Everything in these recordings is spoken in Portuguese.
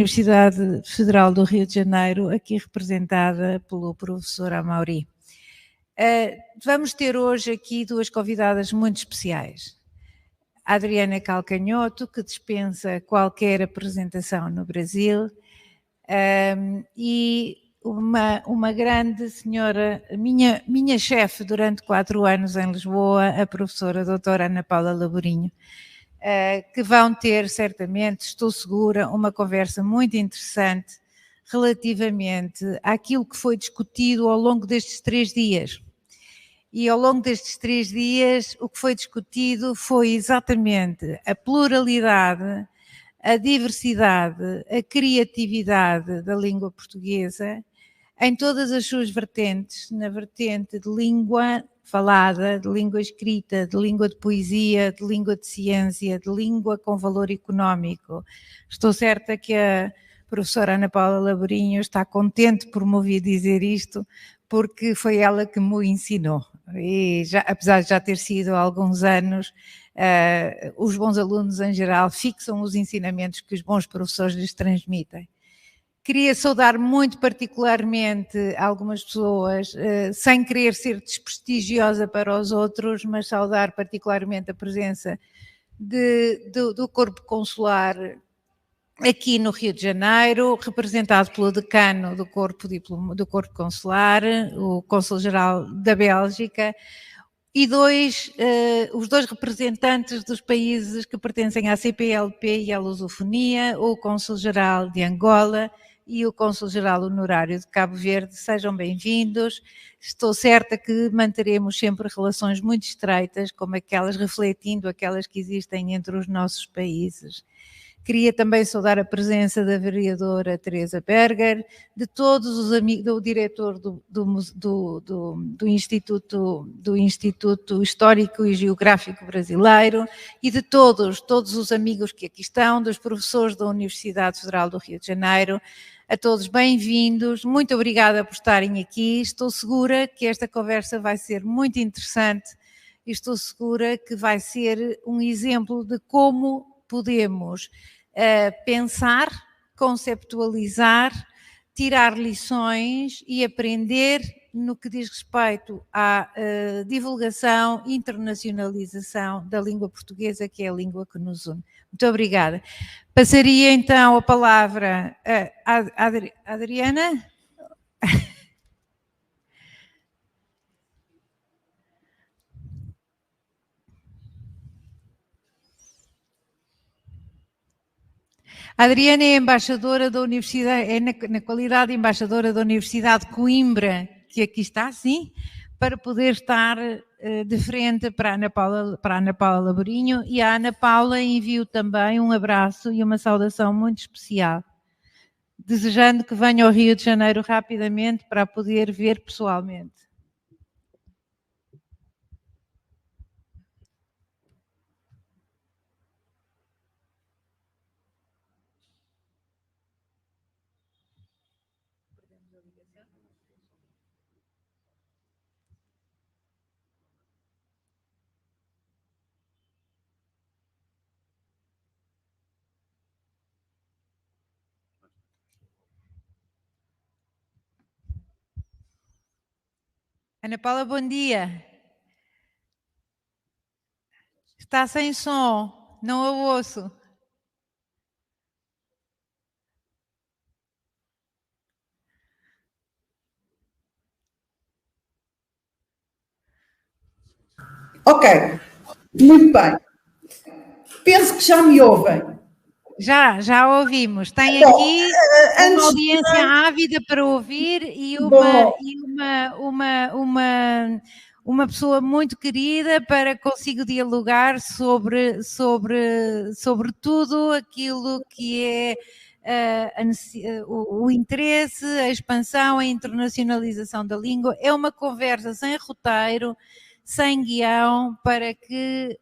Universidade Federal do Rio de Janeiro, aqui representada pelo professor Amaury. Vamos ter hoje aqui duas convidadas muito especiais. A Adriana Calcanhoto, que dispensa qualquer apresentação no Brasil, e uma grande senhora, minha chefe durante 4 anos em Lisboa, a professora doutora Ana Paula Laborinho, que vão ter certamente, estou segura, uma conversa muito interessante relativamente àquilo que foi discutido ao longo destes 3 dias. E ao longo destes 3 dias o que foi discutido foi exatamente a pluralidade, a diversidade, a criatividade da língua portuguesa em todas as suas vertentes, na vertente de língua falada, de língua escrita, de língua de poesia, de língua de ciência, de língua com valor económico. Estou certa que a professora Ana Paula Laborinho está contente por me ouvir dizer isto, porque foi ela que me ensinou. E já, apesar de já ter sido há alguns anos, os bons alunos em geral fixam os ensinamentos que os bons professores lhes transmitem. Queria saudar muito particularmente algumas pessoas, sem querer ser desprestigiosa para os outros, mas saudar particularmente a presença do Corpo Consular aqui no Rio de Janeiro, representado pelo decano do Corpo Consular, o Cônsul-Geral da Bélgica, e os dois representantes dos países que pertencem à CPLP e à Lusofonia, o Cônsul-Geral de Angola e o Cônsul-Geral Honorário de Cabo Verde. Sejam bem-vindos. Estou certa que manteremos sempre relações muito estreitas, como refletindo aquelas que existem entre os nossos países. Queria também saudar a presença da vereadora Teresa Berger, de todos os amigos, do diretor do Instituto Histórico e Geográfico Brasileiro e de todos os amigos que aqui estão, dos professores da Universidade Federal do Rio de Janeiro. A todos bem-vindos, muito obrigada por estarem aqui. Estou segura que esta conversa vai ser muito interessante e estou segura que vai ser um exemplo de como podemos pensar, conceptualizar, tirar lições e aprender no que diz respeito à divulgação e internacionalização da língua portuguesa, que é a língua que nos une. Muito obrigada. Passaria então a palavra à Adriana. A Adriana é embaixadora da Universidade, na qualidade de embaixadora da Universidade de Coimbra, que aqui está, sim, para poder estar de frente para a Ana Paula Laborinho, e a Ana Paula envio também um abraço e uma saudação muito especial, desejando que venha ao Rio de Janeiro rapidamente para a poder ver pessoalmente. Ana Paula, bom dia. Está sem som, não a ouço. Ok, muito bem. Penso que já me ouvem. Já ouvimos. Tem aqui uma audiência ávida para ouvir e uma pessoa muito querida para consigo dialogar sobre tudo aquilo que é o interesse, a expansão, a internacionalização da língua. É uma conversa sem roteiro, sem guião, para que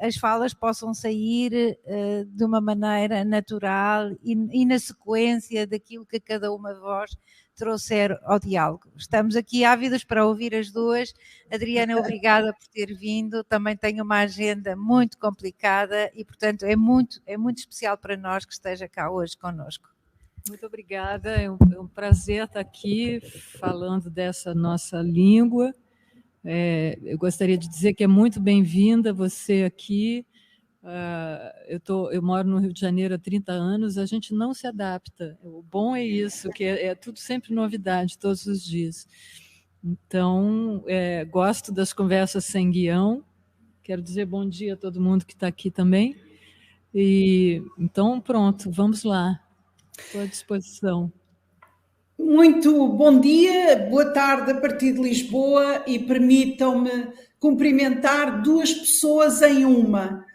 as falas possam sair de uma maneira natural e na sequência daquilo que cada uma de vós trouxer ao diálogo. Estamos aqui ávidos para ouvir as duas. Adriana, obrigada por ter vindo. Também tenho uma agenda muito complicada e, portanto, é muito especial para nós que esteja cá hoje connosco. Muito obrigada, é um prazer estar aqui falando dessa nossa língua. Eu gostaria de dizer que é muito bem-vinda você aqui. Eu moro no Rio de Janeiro há 30 anos, a gente não se adapta. O bom é isso, que é tudo sempre novidade, todos os dias. Então, gosto das conversas sem guião. Quero dizer bom dia a todo mundo que está aqui também. Então, pronto, vamos lá. Estou à disposição. Muito bom dia, boa tarde a partir de Lisboa e permitam-me cumprimentar duas pessoas em uma.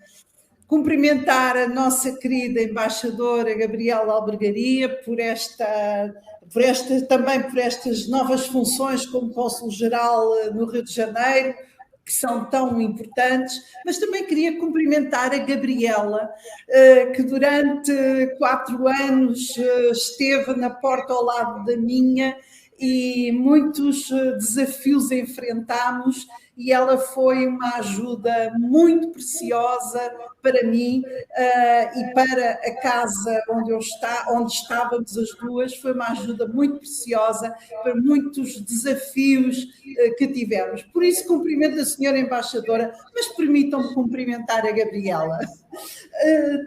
Cumprimentar a nossa querida embaixadora Gabriela Albergaria também por estas novas funções como Cônsul-Geral no Rio de Janeiro, que são tão importantes, mas também queria cumprimentar a Gabriela, que durante 4 anos esteve na porta ao lado da minha e muitos desafios enfrentámos e ela foi uma ajuda muito preciosa para mim e para a casa onde estávamos as duas, foi uma ajuda muito preciosa para muitos desafios que tivemos. Por isso, cumprimento a senhora embaixadora, mas permitam-me cumprimentar a Gabriela.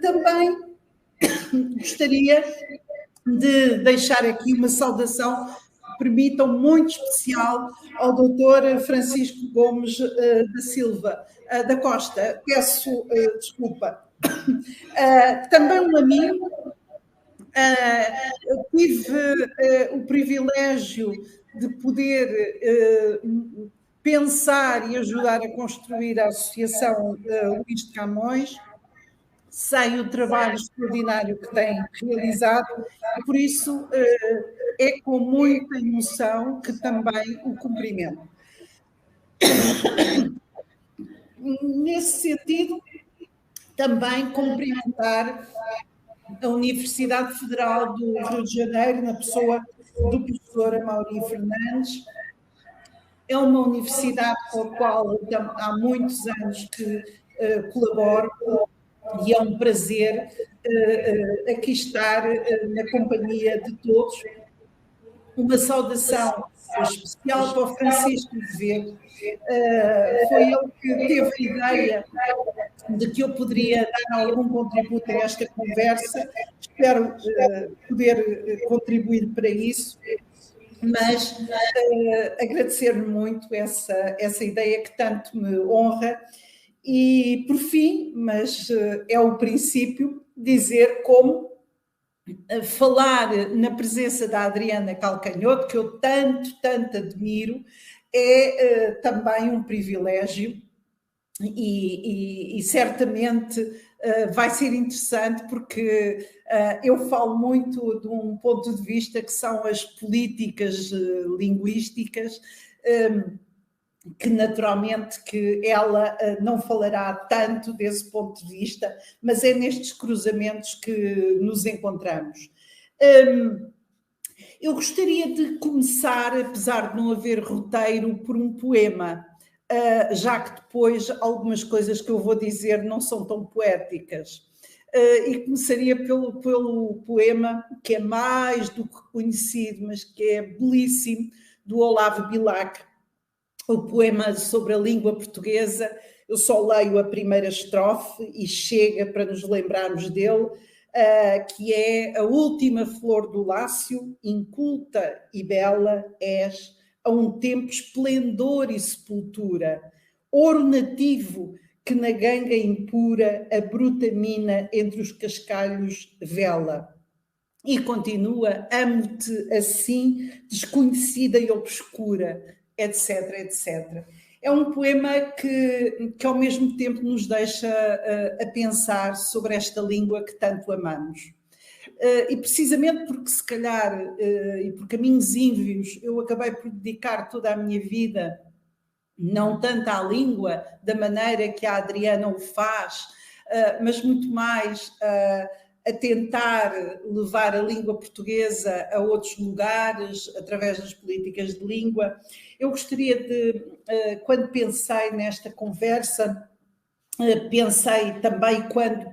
Também gostaria de deixar aqui uma saudação, permitam, muito especial ao doutor Francisco Gomes da Silva, da Costa, peço desculpa. Também um amigo, tive o privilégio de poder pensar e ajudar a construir a Associação Luís de Camões. Sei o trabalho extraordinário que tem realizado e, por isso, é com muita emoção que também o cumprimento. Nesse sentido, também cumprimentar a Universidade Federal do Rio de Janeiro, na pessoa do professor Amaury Fernandes. É uma universidade com a qual há muitos anos que colaboro e é um prazer aqui estar na companhia de todos. Uma saudação especial para o Francisco Azevedo. Foi ele que teve a ideia de que eu poderia dar algum contributo a esta conversa. Espero poder contribuir para isso, mas agradecer-lhe muito essa ideia que tanto me honra. E, por fim, mas é o princípio, dizer como falar na presença da Adriana Calcanhoto, que eu tanto admiro, é também um privilégio e certamente vai ser interessante porque eu falo muito de um ponto de vista que são as políticas linguísticas, que naturalmente que ela não falará tanto desse ponto de vista, mas é nestes cruzamentos que nos encontramos. Eu gostaria de começar, apesar de não haver roteiro, por um poema, já que depois algumas coisas que eu vou dizer não são tão poéticas. E começaria pelo poema que é mais do que conhecido, mas que é belíssimo, do Olavo Bilac, o poema sobre a língua portuguesa. Eu só leio a primeira estrofe e chega para nos lembrarmos dele, que é: a última flor do lácio, inculta e bela és, a um tempo esplendor e sepultura, ouro nativo que na ganga impura a bruta mina entre os cascalhos vela. E continua: amo-te assim, desconhecida e obscura, etc, etc. É um poema que ao mesmo tempo nos deixa a pensar sobre esta língua que tanto amamos. E precisamente porque, se calhar, e por caminhos ínvios, eu acabei por dedicar toda a minha vida não tanto à língua, da maneira que a Adriana o faz, mas muito mais a tentar levar a língua portuguesa a outros lugares, através das políticas de língua. Eu gostaria de, quando pensei nesta conversa, pensei também, quando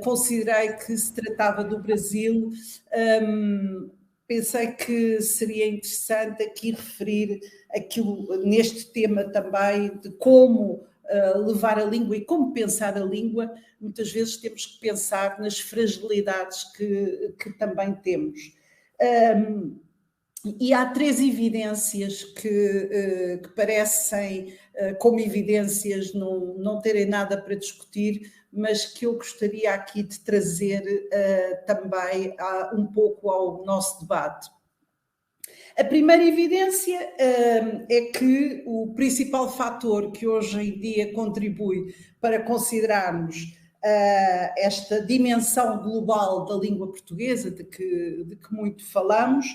considerei que se tratava do Brasil, pensei que seria interessante aqui referir aquilo neste tema também de como levar a língua e como pensar a língua. Muitas vezes temos que pensar nas fragilidades que também temos. E há 3 evidências que parecem, como evidências, não terem nada para discutir, mas que eu gostaria aqui de trazer também um pouco ao nosso debate. A primeira evidência é que o principal fator que hoje em dia contribui para considerarmos esta dimensão global da língua portuguesa, de que muito falamos,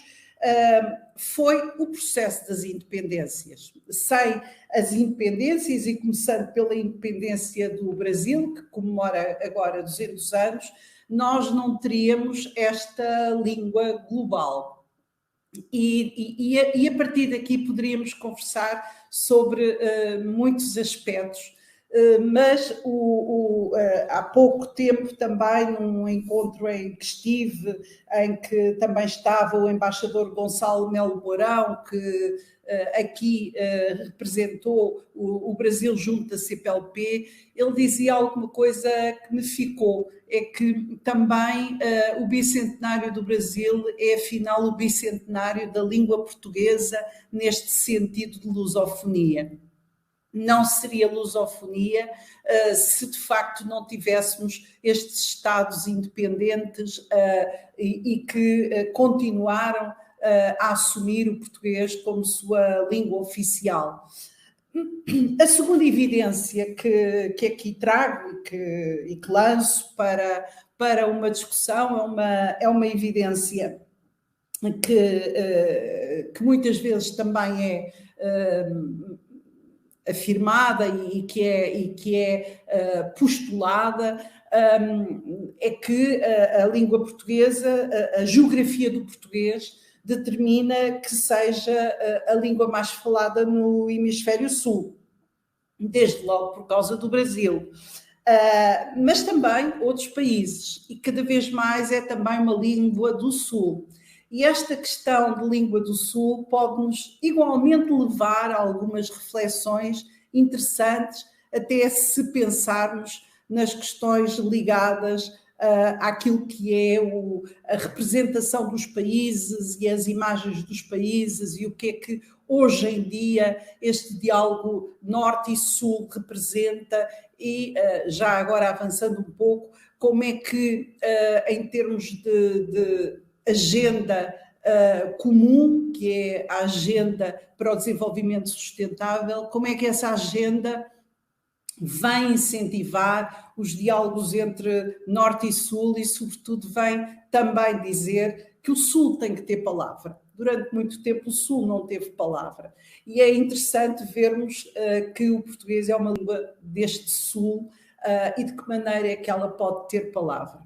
foi o processo das independências. Sem as independências, e começando pela independência do Brasil, que comemora agora 200 anos, nós não teríamos esta língua global. E a partir daqui poderíamos conversar sobre muitos aspectos, mas há pouco tempo também, num encontro em que estive, em que também estava o embaixador Gonçalo Melo Mourão, que aqui representou o Brasil junto da CPLP, ele dizia alguma coisa que me ficou, é que também o bicentenário do Brasil é afinal o bicentenário da língua portuguesa neste sentido de lusofonia. Não seria lusofonia se de facto não tivéssemos estes Estados independentes e que continuaram a assumir o português como sua língua oficial. A segunda evidência que aqui trago e que lanço para uma discussão é uma evidência que muitas vezes também é afirmada e que é postulada, é que a língua portuguesa, a geografia do português, determina que seja a língua mais falada no hemisfério sul, desde logo por causa do Brasil, mas também outros países, e cada vez mais é também uma língua do sul. E esta questão de língua do sul pode-nos igualmente levar a algumas reflexões interessantes, até se pensarmos nas questões ligadas àquilo que é a representação dos países e as imagens dos países e o que é que hoje em dia este diálogo norte e sul representa e, já agora avançando um pouco, como é que em termos de agenda comum, que é a agenda para o desenvolvimento sustentável, como é que essa agenda vem incentivar os diálogos entre Norte e Sul e, sobretudo, vem também dizer que o Sul tem que ter palavra. Durante muito tempo o Sul não teve palavra. E é interessante vermos que o português é uma língua deste Sul e de que maneira é que ela pode ter palavra.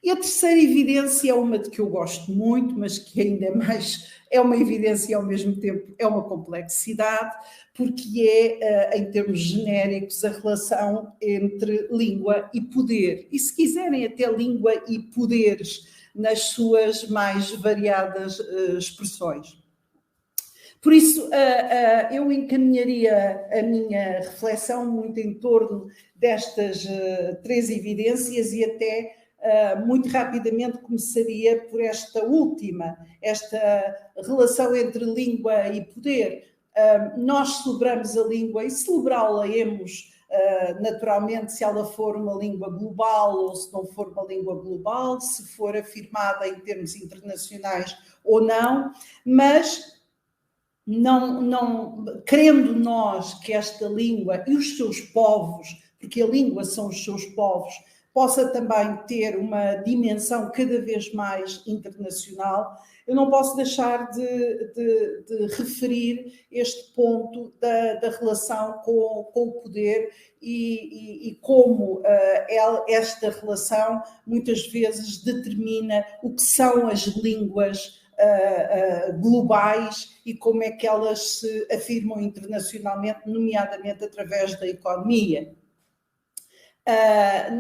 E a terceira evidência é uma de que eu gosto muito, mas que ainda mais é uma evidência e ao mesmo tempo é uma complexidade, porque é, em termos genéricos, a relação entre língua e poder. E se quiserem até língua e poderes nas suas mais variadas expressões. Por isso, eu encaminharia a minha reflexão muito em torno destas 3 evidências e até muito rapidamente começaria por esta última, esta relação entre língua e poder. Nós celebramos a língua e celebrá-la-emos naturalmente se ela for uma língua global ou se não for uma língua global, se for afirmada em termos internacionais ou não, mas não querendo nós que esta língua e os seus povos, porque a língua são os seus povos, possa também ter uma dimensão cada vez mais internacional, eu não posso deixar de referir este ponto da relação com o poder e como esta relação muitas vezes determina o que são as línguas globais e como é que elas se afirmam internacionalmente, nomeadamente através da economia.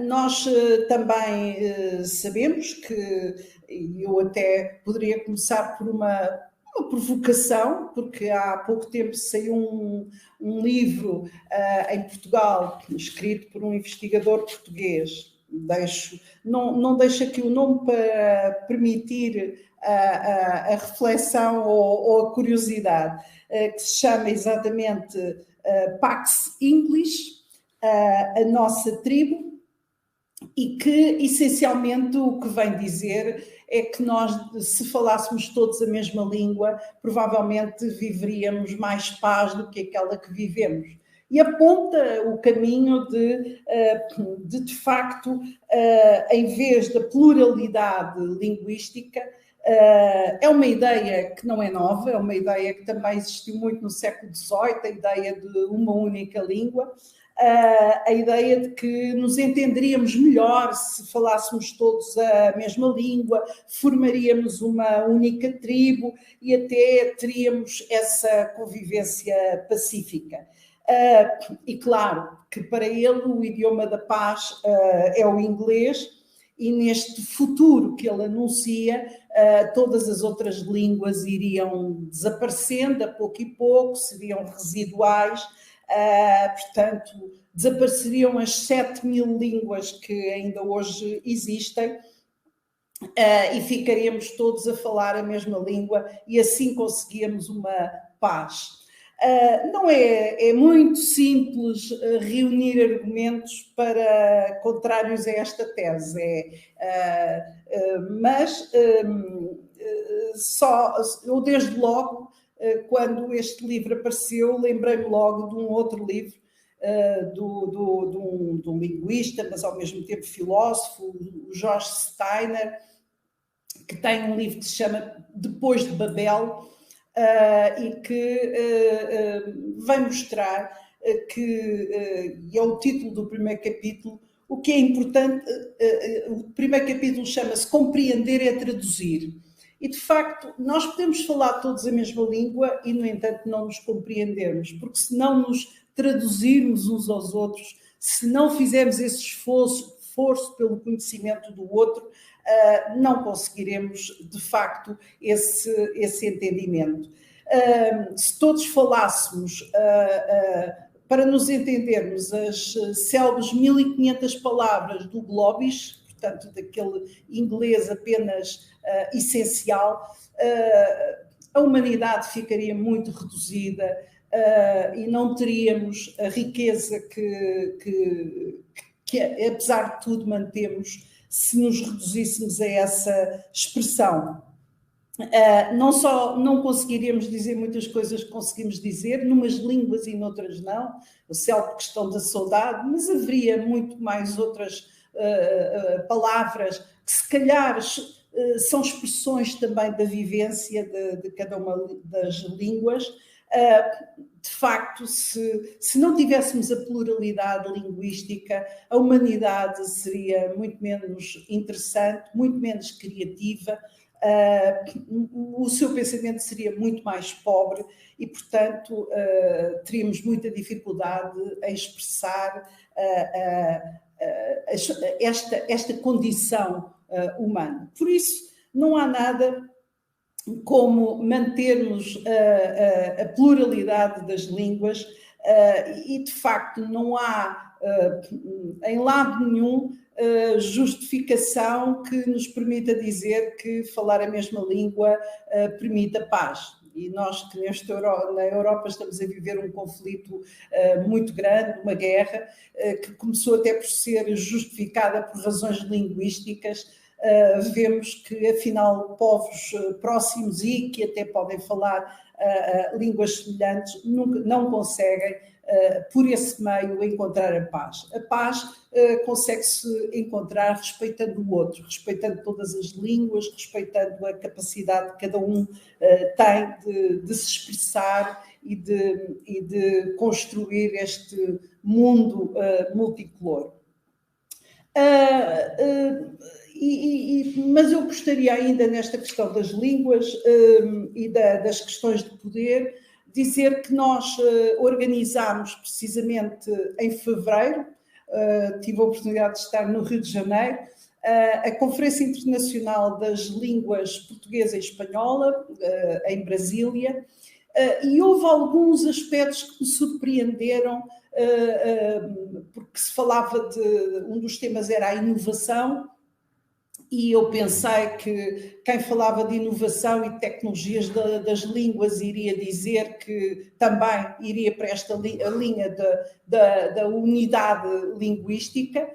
Nós também sabemos que, e eu até poderia começar por uma provocação, porque há pouco tempo saiu um livro em Portugal, escrito por um investigador português. Não deixo aqui o nome para permitir a reflexão ou a curiosidade, que se chama exatamente Pax English, a nossa tribo, e que essencialmente o que vem dizer é que nós, se falássemos todos a mesma língua, provavelmente viveríamos mais paz do que aquela que vivemos. E aponta o caminho de facto, em vez da pluralidade linguística, é uma ideia que não é nova, é uma ideia que também existiu muito no século XVIII, a ideia de uma única língua, a ideia de que nos entenderíamos melhor se falássemos todos a mesma língua, formaríamos uma única tribo e até teríamos essa convivência pacífica. E claro que para ele o idioma da paz é o inglês, e neste futuro que ele anuncia, todas as outras línguas iriam desaparecendo a pouco e pouco, seriam residuais. Portanto, desapareceriam as 7.000 línguas que ainda hoje existem, e ficaríamos todos a falar a mesma língua e assim conseguíamos uma paz. Não é muito simples reunir argumentos para contrários a esta tese, mas eu desde logo, quando este livro apareceu, lembrei-me logo de um outro livro de um linguista, mas ao mesmo tempo filósofo, o George Steiner, que tem um livro que se chama Depois de Babel, e que vem mostrar que, e é o título do primeiro capítulo, o que é importante. O primeiro capítulo chama-se Compreender é Traduzir. E, de facto, nós podemos falar todos a mesma língua e, no entanto, não nos compreendermos, porque se não nos traduzirmos uns aos outros, se não fizermos esse esforço pelo conhecimento do outro, não conseguiremos, de facto, esse entendimento. Se todos falássemos, para nos entendermos, as célebres 1500 palavras do Globis, portanto, daquele inglês apenas essencial, a humanidade ficaria muito reduzida e não teríamos a riqueza que apesar de tudo, mantemos se nos reduzíssemos a essa expressão. Não conseguiríamos dizer muitas coisas que conseguimos dizer, numas línguas e noutras não, a célebre questão da saudade, mas haveria muito mais outras palavras que se calhar são expressões também da vivência de cada uma das línguas. De facto, se não tivéssemos a pluralidade linguística, a humanidade seria muito menos interessante, muito menos criativa, o seu pensamento seria muito mais pobre e, portanto, teríamos muita dificuldade em expressar esta condição humana. Por isso, não há nada como mantermos a pluralidade das línguas e, de facto, não há em lado nenhum justificação que nos permita dizer que falar a mesma língua permite a paz. E nós que na Europa estamos a viver um conflito muito grande, uma guerra, que começou até por ser justificada por razões linguísticas. Vemos que, afinal, povos próximos e que até podem falar línguas semelhantes não conseguem, por esse meio, encontrar a paz. A paz consegue-se encontrar respeitando o outro, respeitando todas as línguas, respeitando a capacidade que cada um tem de se expressar e de construir este mundo multicolor. Mas eu gostaria ainda, nesta questão das línguas e das questões de poder, dizer que nós organizámos precisamente em fevereiro tive a oportunidade de estar no Rio de Janeiro, a Conferência Internacional das Línguas Portuguesa e Espanhola, em Brasília, e houve alguns aspectos que me surpreenderam, porque se falava um dos temas era a inovação, e eu pensei que quem falava de inovação e tecnologias das línguas iria dizer que também iria para esta linha da unidade linguística,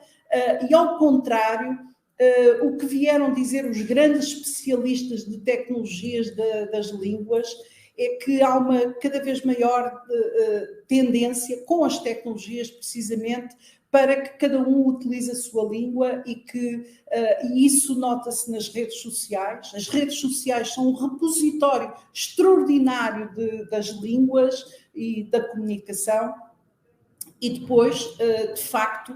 e ao contrário, o que vieram dizer os grandes especialistas de tecnologias das línguas é que há uma cada vez maior tendência com as tecnologias, precisamente, para que cada um utilize a sua língua e isso nota-se nas redes sociais. As redes sociais são um repositório extraordinário das línguas e da comunicação. E depois, de facto,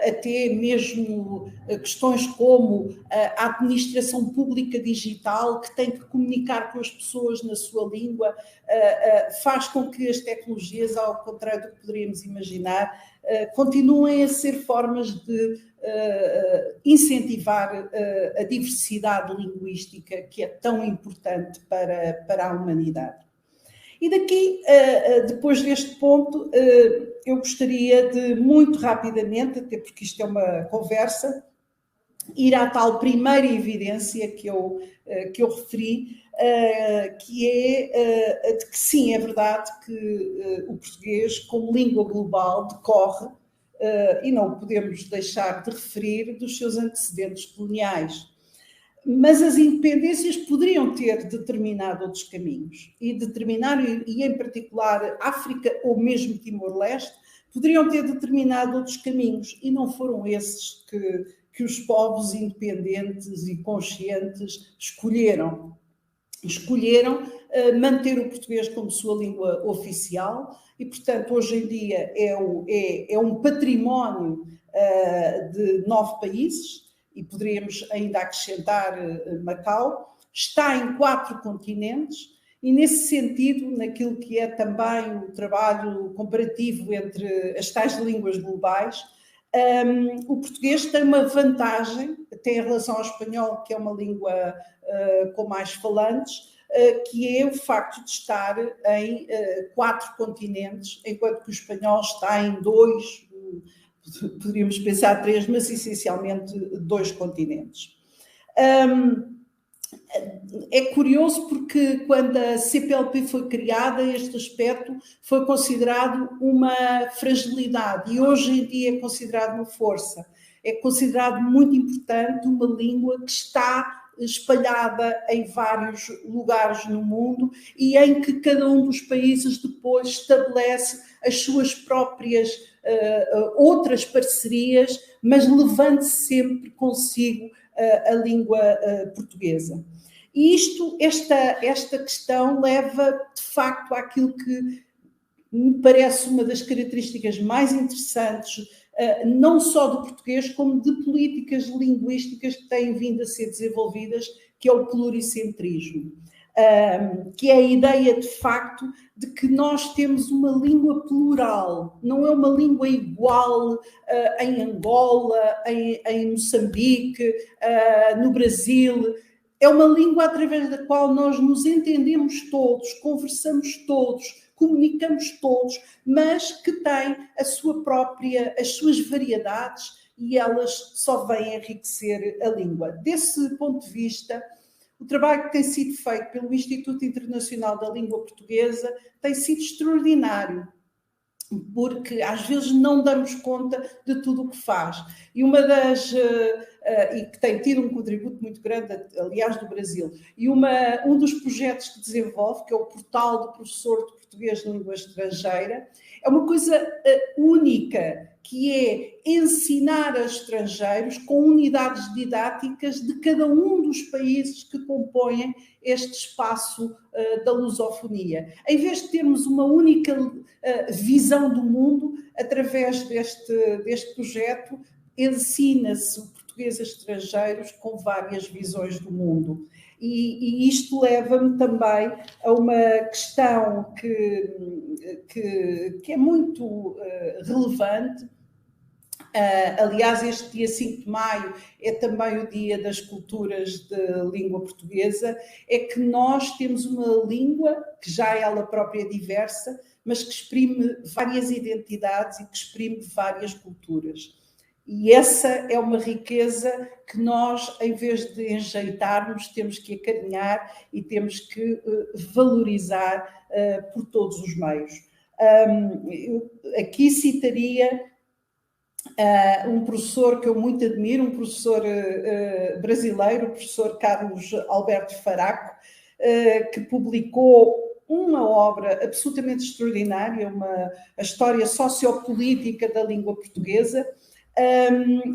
até mesmo questões como a administração pública digital, que tem que comunicar com as pessoas na sua língua, faz com que as tecnologias, ao contrário do que poderíamos imaginar, continuem a ser formas de incentivar a diversidade linguística, que é tão importante para a humanidade. E daqui, depois deste ponto, eu gostaria de, muito rapidamente, até porque isto é uma conversa, ir à tal primeira evidência que eu referi, que é de que sim, é verdade que o português, como língua global, decorre, e não podemos deixar de referir, dos seus antecedentes coloniais. Mas as independências poderiam ter determinado outros caminhos e em particular África ou mesmo Timor-Leste, poderiam ter determinado outros caminhos e não foram esses que os povos independentes e conscientes escolheram. Escolheram manter o português como sua língua oficial e, portanto, hoje em dia é um património de 9 países, e poderíamos ainda acrescentar Macau, está em 4 continentes e, nesse sentido, naquilo que é também o trabalho comparativo entre as tais línguas globais, o português tem uma vantagem, até em relação ao espanhol, que é uma língua com mais falantes, que é o facto de estar em 4 continentes, enquanto que o espanhol está em 2, poderíamos pensar 3, mas essencialmente 2 continentes. É curioso porque quando a CPLP foi criada, este aspecto foi considerado uma fragilidade e hoje em dia é considerado uma força. É considerado muito importante uma língua que está espalhada em vários lugares no mundo e em que cada um dos países depois estabelece as suas próprias outras parcerias, mas levando sempre consigo a língua portuguesa. E esta questão leva, de facto, àquilo que me parece uma das características mais interessantes, não só do português, como de políticas linguísticas que têm vindo a ser desenvolvidas, que é o pluricentrismo. Que é a ideia, de facto, de que nós temos uma língua plural, não é uma língua igual em Angola, em Moçambique, no Brasil. É uma língua através da qual nós nos entendemos todos, conversamos todos, comunicamos todos, mas que tem as suas variedades e elas só vêm enriquecer a língua. Desse ponto de vista, o trabalho que tem sido feito pelo Instituto Internacional da Língua Portuguesa tem sido extraordinário, porque às vezes não damos conta de tudo o que faz. E e que tem tido um contributo muito grande, aliás, do Brasil. E um dos projetos que desenvolve, que é o Portal do Professor de Português de Língua Estrangeira, é uma coisa única, que é ensinar a estrangeiros com unidades didáticas de cada um dos países que compõem este espaço da lusofonia. Em vez de termos uma única visão do mundo, através deste projeto, ensina-se o português a estrangeiros com várias visões do mundo. E isto leva-me também a uma questão que é muito relevante, Aliás, este dia 5 de maio é também o dia das culturas de língua portuguesa, é que nós temos uma língua que já ela própria é diversa, mas que exprime várias identidades e que exprime várias culturas. E essa é uma riqueza que nós, em vez de enjeitarmos, temos que acarinhar e temos que valorizar por todos os meios. Aqui citaria um professor que eu muito admiro, um professor brasileiro, o professor Carlos Alberto Faraco, que publicou uma obra absolutamente extraordinária, a história sociopolítica da língua portuguesa,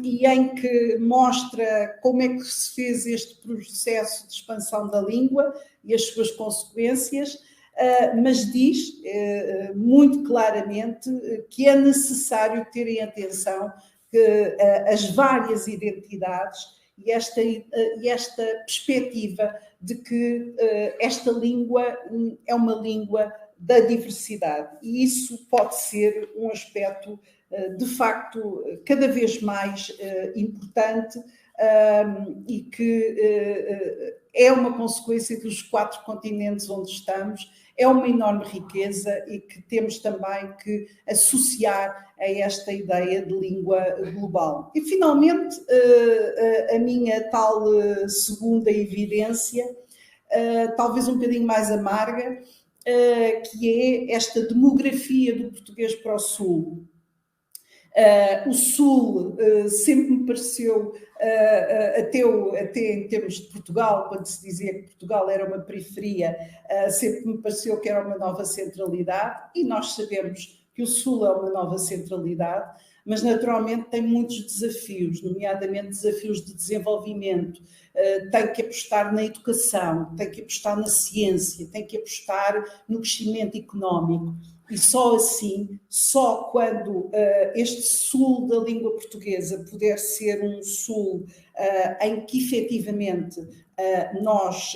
e em que mostra como é que se fez este processo de expansão da língua e as suas consequências, mas diz muito claramente que é necessário terem atenção que as várias identidades e esta perspectiva de que esta língua é uma língua da diversidade. E isso pode ser um aspecto, de facto, cada vez mais importante e que é uma consequência dos 4 continentes onde estamos, é uma enorme riqueza e que temos também que associar a esta ideia de língua global. E, finalmente, a minha tal segunda evidência, talvez um bocadinho mais amarga, que é esta demografia do português para o Sul. O Sul sempre me pareceu, até em termos de Portugal, quando se dizia que Portugal era uma periferia, sempre me pareceu que era uma nova centralidade, e nós sabemos que o Sul é uma nova centralidade, mas naturalmente tem muitos desafios, nomeadamente desafios de desenvolvimento. Tem que apostar na educação, tem que apostar na ciência, tem que apostar no crescimento económico. E só assim, só quando este sul da língua portuguesa puder ser um sul em que efetivamente nós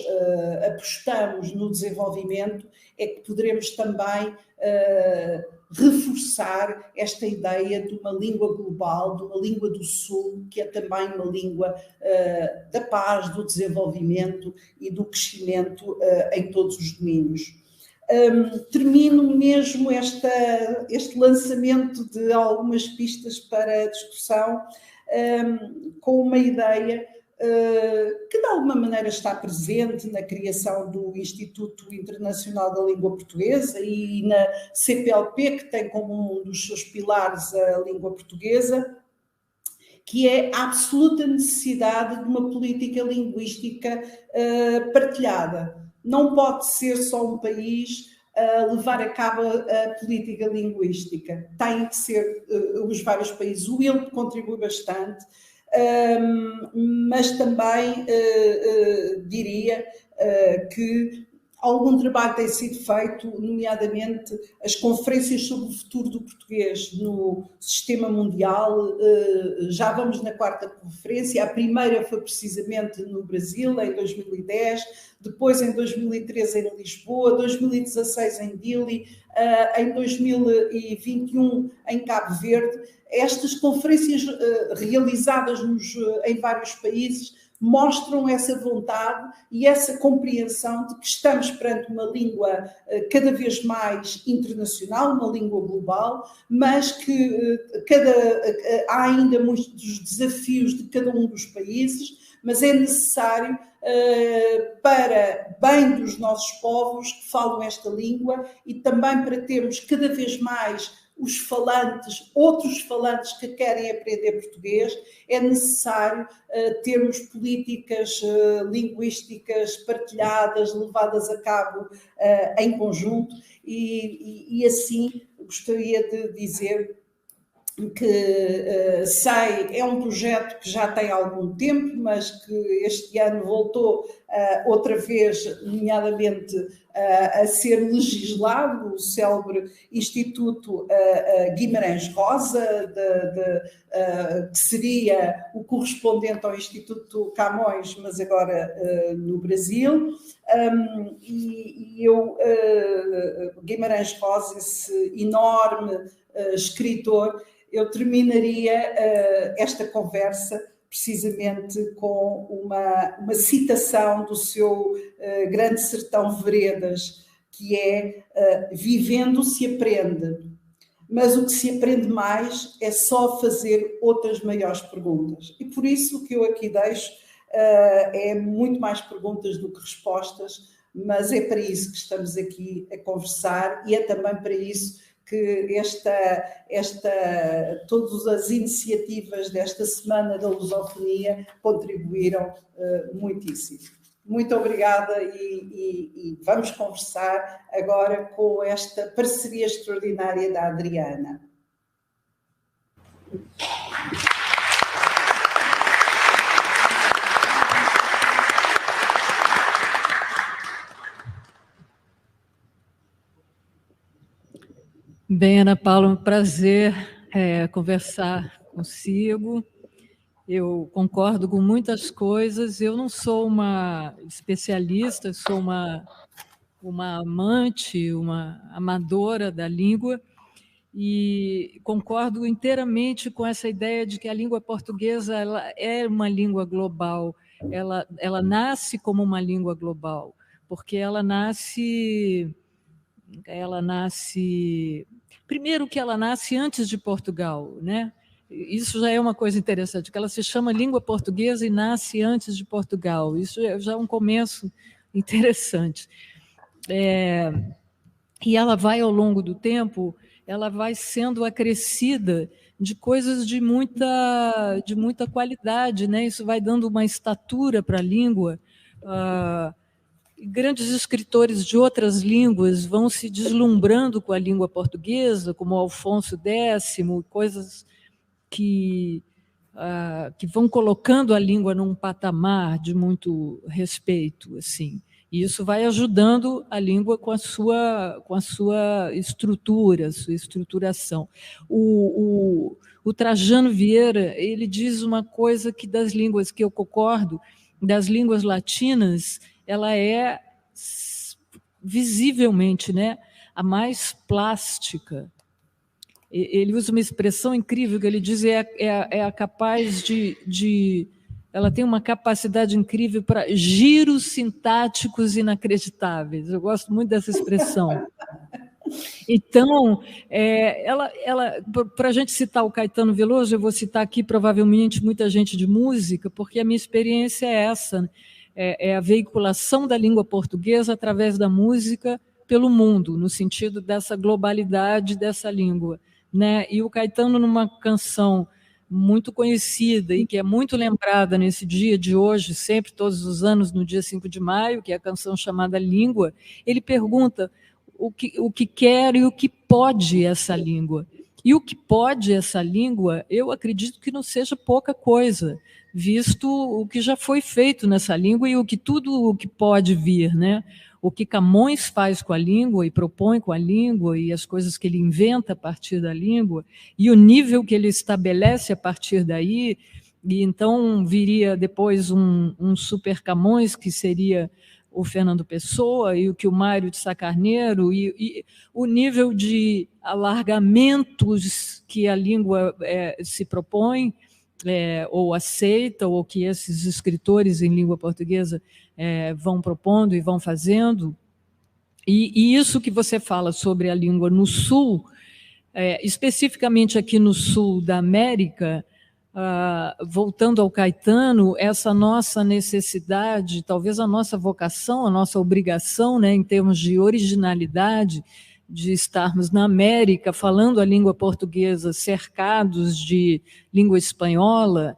apostamos no desenvolvimento, é que poderemos também reforçar esta ideia de uma língua global, de uma língua do Sul, que é também uma língua da paz, do desenvolvimento e do crescimento em todos os domínios. Termino mesmo este lançamento de algumas pistas para a discussão com uma ideia que de alguma maneira está presente na criação do Instituto Internacional da Língua Portuguesa e na CPLP, que tem como um dos seus pilares a língua portuguesa, que é a absoluta necessidade de uma política linguística partilhada. Não pode ser só um país a levar a cabo a política linguística. Tem que ser os vários países. O ILP contribui bastante, mas também diria que algum trabalho tem sido feito, nomeadamente as conferências sobre o futuro do português no sistema mundial. Já vamos na 4ª conferência, a primeira foi precisamente no Brasil, em 2010, depois em 2013 em Lisboa, 2016 em Dili, em 2021 em Cabo Verde. Estas conferências realizadas em vários países mostram essa vontade e essa compreensão de que estamos perante uma língua cada vez mais internacional, uma língua global, mas que há ainda muitos desafios de cada um dos países, mas é necessário para bem dos nossos povos que falam esta língua e também para termos cada vez mais os falantes, outros falantes que querem aprender português, é necessário termos políticas linguísticas partilhadas, levadas a cabo em conjunto e assim gostaria de dizer que é um projeto que já tem algum tempo, mas que este ano voltou outra vez, nomeadamente, a ser legislado, o célebre Instituto Guimarães Rosa, que seria o correspondente ao Instituto Camões, mas agora no Brasil. Guimarães Rosa, esse enorme escritor, eu terminaria esta conversa precisamente com uma citação do seu Grande Sertão Veredas, que é: vivendo se aprende, mas o que se aprende mais é só fazer outras maiores perguntas. E por isso o que eu aqui deixo é muito mais perguntas do que respostas, mas é para isso que estamos aqui a conversar, e é também para isso que todas as iniciativas desta Semana da Lusofonia contribuíram muitíssimo. Muito obrigada, e vamos conversar agora com esta parceria extraordinária da Adriana. Bem, Ana Paula, um prazer conversar consigo. Eu concordo com muitas coisas. Eu não sou uma especialista, sou uma amante, uma amadora da língua, e concordo inteiramente com essa ideia de que a língua portuguesa ela é uma língua global. Ela nasce como uma língua global, porque ela nasce primeiro que ela nasce antes de Portugal, né? Isso já é uma coisa interessante, que ela se chama língua portuguesa e nasce antes de Portugal. Isso já é um começo interessante. E ela vai, ao longo do tempo, ela vai sendo acrescida de coisas de muita qualidade, né? Isso vai dando uma estatura para a língua. Grandes escritores de outras línguas vão se deslumbrando com a língua portuguesa, como Alfonso X, coisas que vão colocando a língua num patamar de muito respeito, assim. E isso vai ajudando a língua com a sua estrutura, sua estruturação. O Trajano Vieira, ele diz uma coisa que das línguas que eu concordo, das línguas latinas, ela é visivelmente, né, a mais plástica. Ele usa uma expressão incrível que ele diz é capaz ela tem uma capacidade incrível para giros sintáticos inacreditáveis. Eu gosto muito dessa expressão. Então, para a gente citar o Caetano Veloso, eu vou citar aqui provavelmente muita gente de música, porque a minha experiência é essa, né? É a veiculação da língua portuguesa através da música pelo mundo, no sentido dessa globalidade dessa língua, né? E o Caetano, numa canção muito conhecida e que é muito lembrada nesse dia de hoje, sempre, todos os anos, no dia 5 de maio, que é a canção chamada Língua, ele pergunta o que quer e o que pode essa língua. E o que pode essa língua, eu acredito que não seja pouca coisa, visto o que já foi feito nessa língua e tudo o que pode vir, né? O que Camões faz com a língua e propõe com a língua e as coisas que ele inventa a partir da língua e o nível que ele estabelece a partir daí. E então viria depois um super Camões, que seria o Fernando Pessoa e o que o Mário de Sá Carneiro, e o nível de alargamentos que a língua se propõe, ou aceita, ou que esses escritores em língua portuguesa vão propondo e vão fazendo. E isso que você fala sobre a língua no Sul, especificamente aqui no Sul da América, voltando ao Caetano, essa nossa necessidade, talvez a nossa vocação, a nossa obrigação, né, em termos de originalidade, de estarmos na América falando a língua portuguesa, cercados de língua espanhola,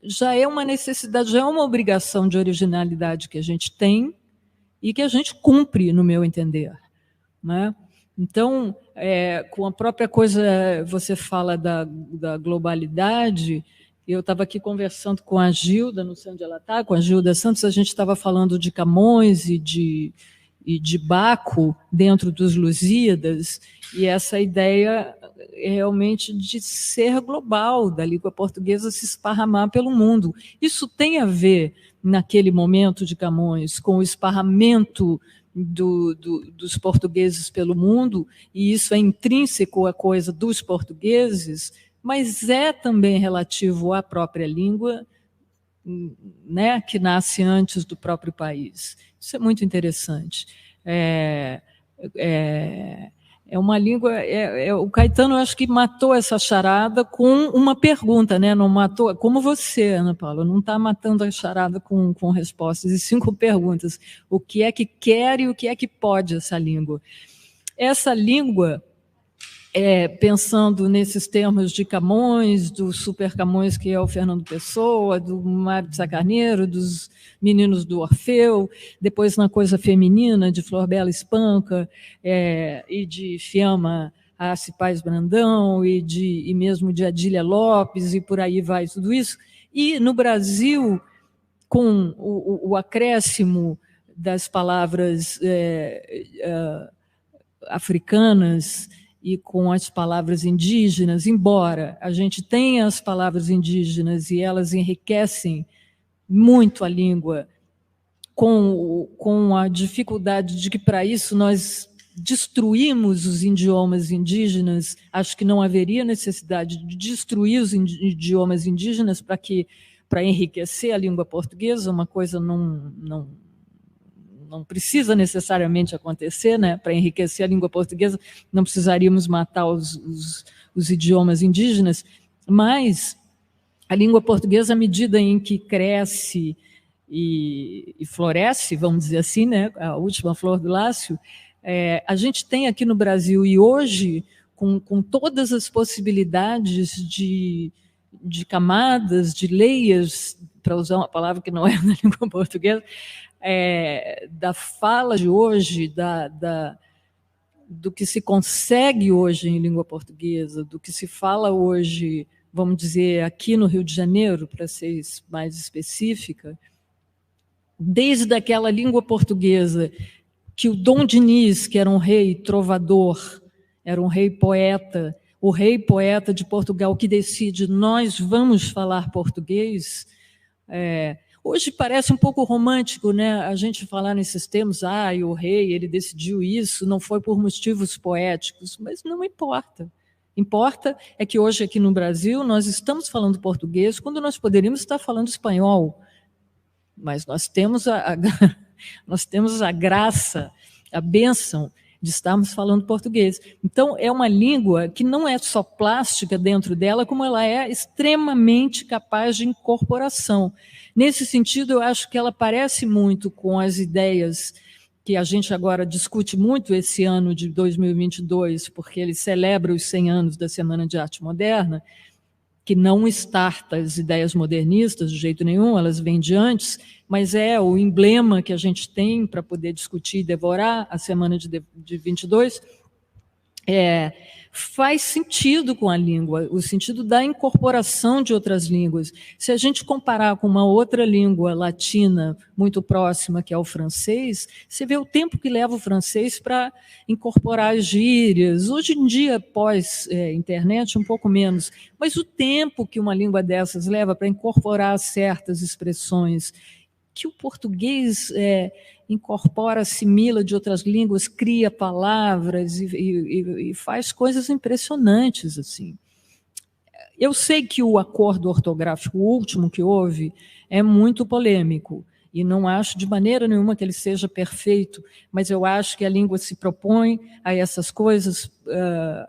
já é uma necessidade, já é uma obrigação de originalidade que a gente tem e que a gente cumpre, no meu entender, né? Então, com a própria coisa, você fala da globalidade. Eu estava aqui conversando com a Gilda, não sei onde ela está, com a Gilda Santos, a gente estava falando de Camões e de Baco dentro dos Lusíadas, e essa ideia realmente de ser global, da língua portuguesa se esparramar pelo mundo. Isso tem a ver, naquele momento de Camões, com o esparramento dos portugueses pelo mundo, e isso é intrínseco à coisa dos portugueses, mas é também relativo à própria língua, né, que nasce antes do próprio país. Isso é muito interessante. É uma língua... o Caetano, eu acho que matou essa charada com uma pergunta, né? Não matou, como você, Ana Paula, não está matando a charada com respostas, e 5 perguntas. O que é que quer e o que é que pode essa língua? Essa língua, pensando nesses termos de Camões, do Super Camões, que é o Fernando Pessoa, do Mário de Sá Carneiro, dos Meninos do Orfeu, depois na coisa feminina, de Flor Bela Espanca, e de Fiamma Arce Paz Brandão, e mesmo de Adília Lopes, e por aí vai tudo isso. E no Brasil, com o acréscimo das palavras africanas, e com as palavras indígenas, embora a gente tenha as palavras indígenas e elas enriquecem muito a língua, com a dificuldade de que, para isso, nós destruímos os idiomas indígenas. Acho que não haveria necessidade de destruir os idiomas indígenas para enriquecer a língua portuguesa. Uma coisa não precisa necessariamente acontecer, né? Para enriquecer a língua portuguesa, não precisaríamos matar os idiomas indígenas, mas a língua portuguesa, à medida em que cresce e floresce, vamos dizer assim, né? A última flor do Lácio, a gente tem aqui no Brasil, e hoje, com todas as possibilidades de camadas, de layers, para usar uma palavra que não é na língua portuguesa, da fala de hoje, do que se consegue hoje em língua portuguesa, do que se fala hoje, vamos dizer, aqui no Rio de Janeiro, para ser mais específica, desde aquela língua portuguesa que o Dom Dinis, que era um rei trovador, era um rei poeta, o rei poeta de Portugal que decide, nós vamos falar português. Hoje parece um pouco romântico, né, a gente falar nesses termos, e o rei, ele decidiu isso, não foi por motivos poéticos, mas não importa. Importa é que hoje aqui no Brasil nós estamos falando português quando nós poderíamos estar falando espanhol, mas nós temos nós temos a graça, a bênção de estarmos falando português. Então, é uma língua que não é só plástica dentro dela, como ela é extremamente capaz de incorporação. Nesse sentido, eu acho que ela parece muito com as ideias que a gente agora discute muito esse ano de 2022, porque ele celebra os 100 anos da Semana de Arte Moderna, que não starta as ideias modernistas de jeito nenhum, elas vêm de antes, mas é o emblema que a gente tem para poder discutir e devorar a Semana de 22, faz sentido com a língua, o sentido da incorporação de outras línguas. Se a gente comparar com uma outra língua latina muito próxima, que é o francês, você vê o tempo que leva o francês para incorporar as gírias. Hoje em dia, pós-internet, um pouco menos, mas o tempo que uma língua dessas leva para incorporar certas expressões, que o português incorpora, assimila de outras línguas, cria palavras e faz coisas impressionantes, assim. Eu sei que o acordo ortográfico último que houve é muito polêmico, e não acho de maneira nenhuma que ele seja perfeito, mas eu acho que a língua se propõe a essas coisas,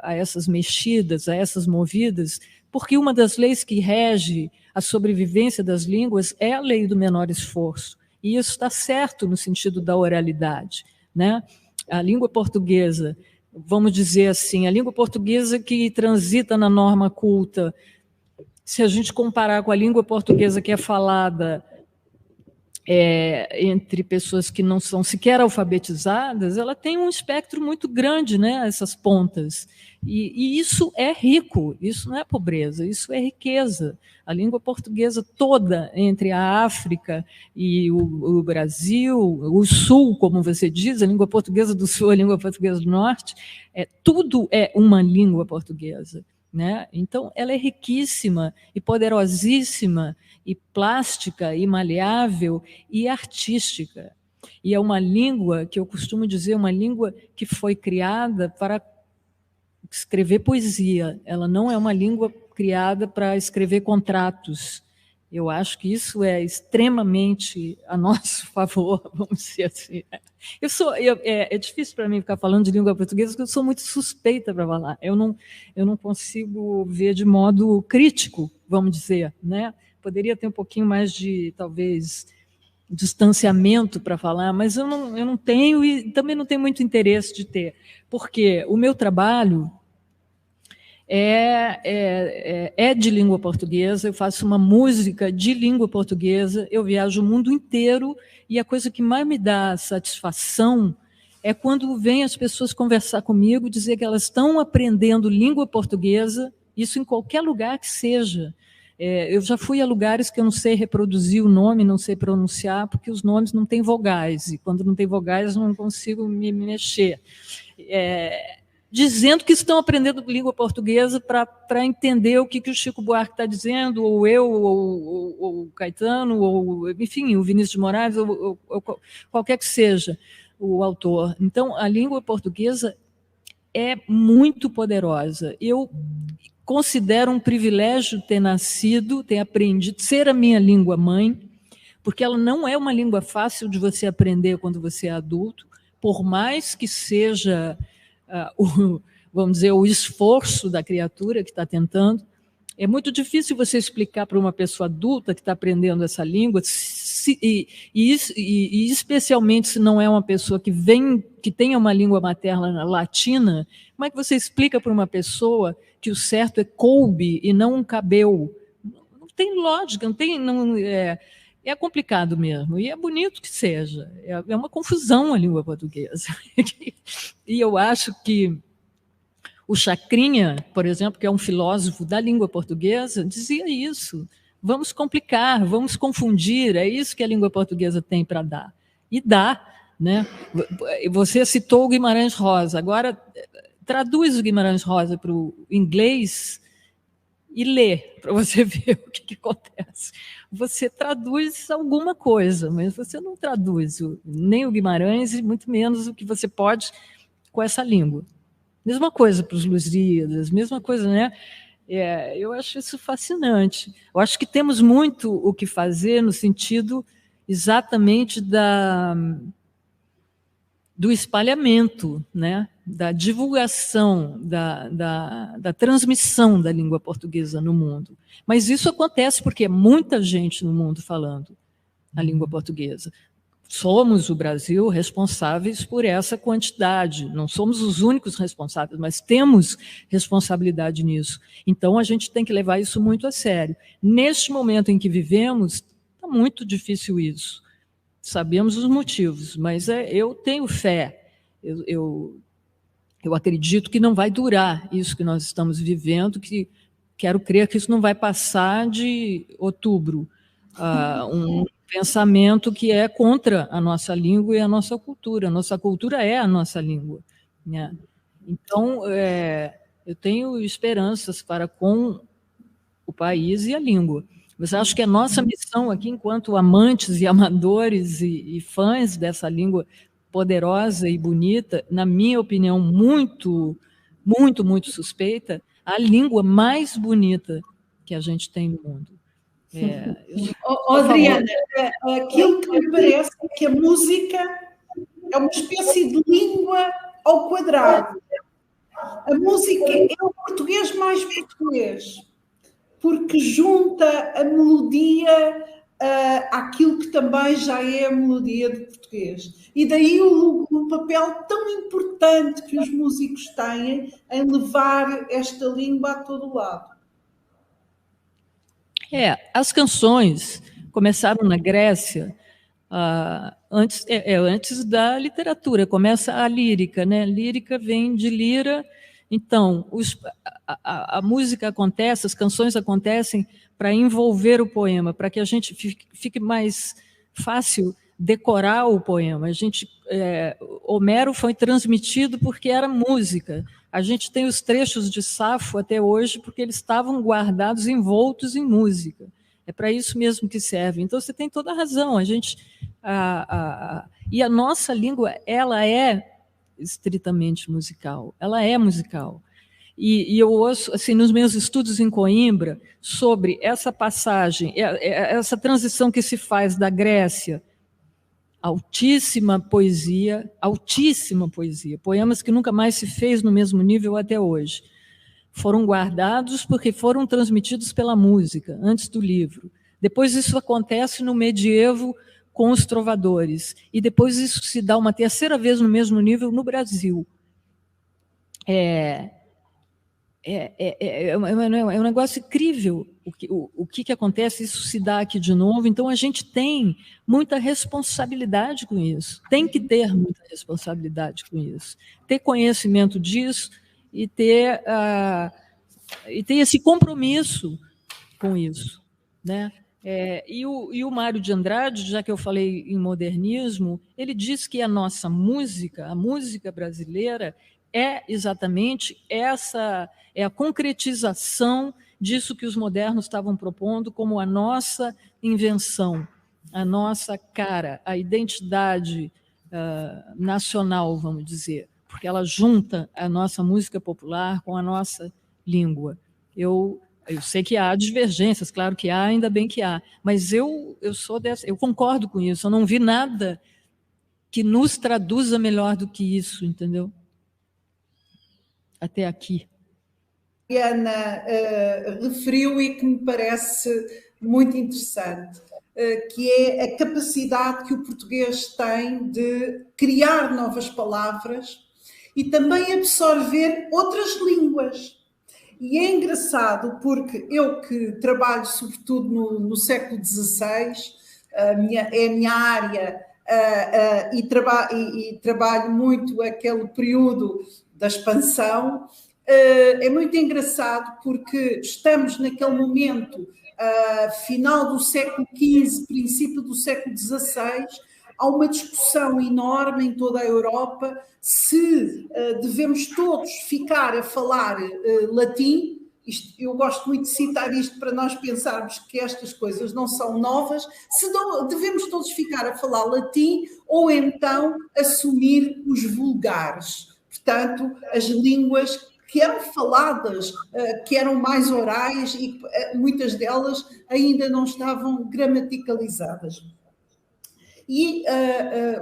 a essas mexidas, a essas movidas, porque uma das leis que rege a sobrevivência das línguas é a lei do menor esforço. E isso está certo no sentido da oralidade, né? A língua portuguesa, vamos dizer assim, a língua portuguesa que transita na norma culta, se a gente comparar com a língua portuguesa que é falada entre pessoas que não são sequer alfabetizadas, ela tem um espectro muito grande, né, essas pontas. E isso é rico, isso não é pobreza, isso é riqueza. A língua portuguesa toda, entre a África e o Brasil, o Sul, como você diz, a língua portuguesa do Sul, a língua portuguesa do Norte, tudo é uma língua portuguesa, né? Então, ela é riquíssima e poderosíssima, e plástica, e maleável, e artística. E é uma língua que eu costumo dizer, uma língua que foi criada para escrever poesia. Ela não é uma língua criada para escrever contratos. Eu acho que isso é extremamente a nosso favor, vamos dizer assim. É difícil para mim ficar falando de língua portuguesa, porque eu sou muito suspeita para falar. Eu não consigo ver de modo crítico, vamos dizer, né? Poderia ter um pouquinho mais de, talvez, distanciamento para falar, mas eu não tenho e também não tenho muito interesse de ter, porque o meu trabalho é de língua portuguesa, eu faço uma música de língua portuguesa, eu viajo o mundo inteiro e a coisa que mais me dá satisfação é quando vêm as pessoas conversar comigo, dizer que elas estão aprendendo língua portuguesa, isso em qualquer lugar que seja. Eu já fui a lugares que eu não sei reproduzir o nome, não sei pronunciar, porque os nomes não têm vogais, e quando não tem vogais eu não consigo me mexer. Dizendo que estão aprendendo língua portuguesa para entender o que o Chico Buarque está dizendo, ou eu, ou o Caetano, ou, enfim, o Vinícius de Moraes, ou qualquer que seja o autor. Então, a língua portuguesa é muito poderosa. Eu considero um privilégio ter nascido, ter aprendido, ser a minha língua mãe, porque ela não é uma língua fácil de você aprender quando você é adulto, por mais que seja... vamos dizer, o esforço da criatura que está tentando. É muito difícil você explicar para uma pessoa adulta que está aprendendo essa língua, e especialmente se não é uma pessoa que tenha uma língua materna latina, como é que você explica para uma pessoa que o certo é coube e não cabeu? Não tem lógica, é complicado mesmo, e é bonito que seja. É uma confusão a língua portuguesa. E eu acho que o Chacrinha, por exemplo, que é um filósofo da língua portuguesa, dizia isso. Vamos complicar, vamos confundir, é isso que a língua portuguesa tem para dar. E dá, né? Você citou o Guimarães Rosa, agora traduz o Guimarães Rosa para o inglês e lê, para você ver o que acontece. Você traduz alguma coisa, mas você não traduz nem o Guimarães e muito menos o que você pode com essa língua. Mesma coisa para os Lusíadas, mesma coisa, né? Eu acho isso fascinante. Eu acho que temos muito o que fazer no sentido exatamente do espalhamento, né? Da divulgação, da transmissão da língua portuguesa no mundo. Mas isso acontece porque é muita gente no mundo falando a língua portuguesa. Somos, o Brasil, responsáveis por essa quantidade. Não somos os únicos responsáveis, mas temos responsabilidade nisso. Então, a gente tem que levar isso muito a sério. Neste momento em que vivemos, está muito difícil isso. Sabemos os motivos, mas eu tenho fé. Eu acredito que não vai durar isso que nós estamos vivendo, que quero crer que isso não vai passar de outubro. Um pensamento que é contra a nossa língua e a nossa cultura. A nossa cultura é a nossa língua, né? Então, eu tenho esperanças para com o país e a língua. Mas acho que a nossa missão aqui, enquanto amantes e amadores e fãs dessa língua poderosa e bonita, na minha opinião, muito, muito, muito suspeita, a língua mais bonita que a gente tem no mundo. Adriana, aquilo que me parece é que a música é uma espécie de língua ao quadrado. A música é o português mais português, porque junta a melodia àquilo que também já é a melodia do português. E daí o papel tão importante que os músicos têm em levar esta língua a todo lado. As canções começaram na Grécia antes da literatura, começa a lírica, né? Lírica vem de lira, então a música acontece, as canções acontecem para envolver o poema, para que a gente fique mais fácil decorar o poema. Homero foi transmitido porque era música. A gente tem os trechos de Safo até hoje porque eles estavam guardados, envoltos em música. É para isso mesmo que serve. Então, você tem toda a razão. E a nossa língua, ela é estritamente musical. Ela é musical. E eu ouço, assim, nos meus estudos em Coimbra, sobre essa passagem, essa transição que se faz da Grécia, altíssima poesia, poemas que nunca mais se fez no mesmo nível até hoje. Foram guardados porque foram transmitidos pela música, antes do livro. Depois isso acontece no medievo com os trovadores. E depois isso se dá uma terceira vez no mesmo nível no Brasil. É um negócio incrível o que acontece, isso se dá aqui de novo. Então, a gente tem muita responsabilidade com isso, tem que ter muita responsabilidade com isso, ter conhecimento disso e ter esse compromisso com isso, né? E o Mário de Andrade, já que eu falei em modernismo, ele diz que a nossa música, a música brasileira, é exatamente essa, é a concretização disso que os modernos estavam propondo como a nossa invenção, a nossa cara, a identidade nacional, vamos dizer, porque ela junta a nossa música popular com a nossa língua. Eu sei que há divergências, claro que há, ainda bem que há, mas eu concordo com isso, eu não vi nada que nos traduza melhor do que isso, entendeu? Até aqui. Ana referiu e que me parece muito interessante, que é a capacidade que o português tem de criar novas palavras e também absorver outras línguas. E é engraçado porque eu que trabalho sobretudo no século XVI, é a minha área, e trabalho muito aquele período da expansão, é muito engraçado porque estamos naquele momento, final do século XV, princípio do século XVI, há uma discussão enorme em toda a Europa se devemos todos ficar a falar latim. Eu gosto muito de citar isto para nós pensarmos que estas coisas não são novas, se devemos todos ficar a falar latim ou então assumir os vulgares. Portanto, as línguas que eram faladas, que eram mais orais e muitas delas ainda não estavam gramaticalizadas. E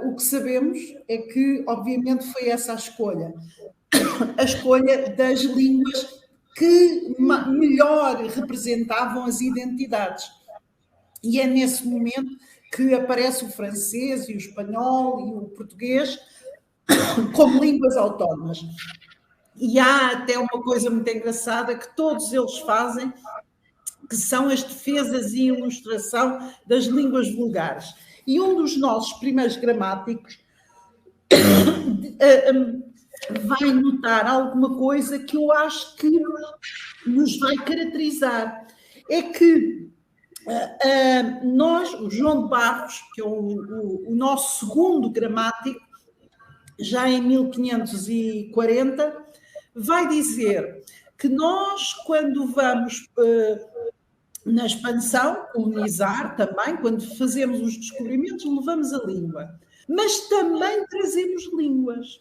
o que sabemos é que, obviamente, foi essa a escolha das línguas que melhor representavam as identidades. E é nesse momento que aparece o francês e o espanhol e o português como línguas autónomas. E há até uma coisa muito engraçada que todos eles fazem, que são as defesas e ilustração das línguas vulgares. E um dos nossos primeiros gramáticos vai notar alguma coisa que eu acho que nos vai caracterizar. É que nós, o João de Barros, que é o nosso segundo gramático, já em 1540, vai dizer que nós, quando vamos na expansão, colonizar também, quando fazemos os descobrimentos, levamos a língua, mas também trazemos línguas.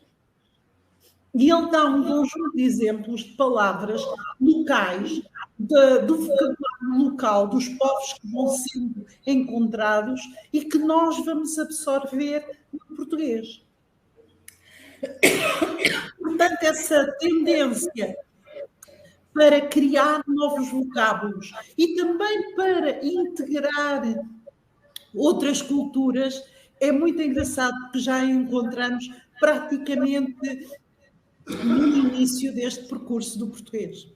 E ele dá um conjunto de exemplos de palavras locais, do vocabulário local, dos povos que vão sendo encontrados e que nós vamos absorver no português. Portanto, essa tendência para criar novos vocábulos e também para integrar outras culturas é muito engraçado, porque já encontramos praticamente no início deste percurso do português.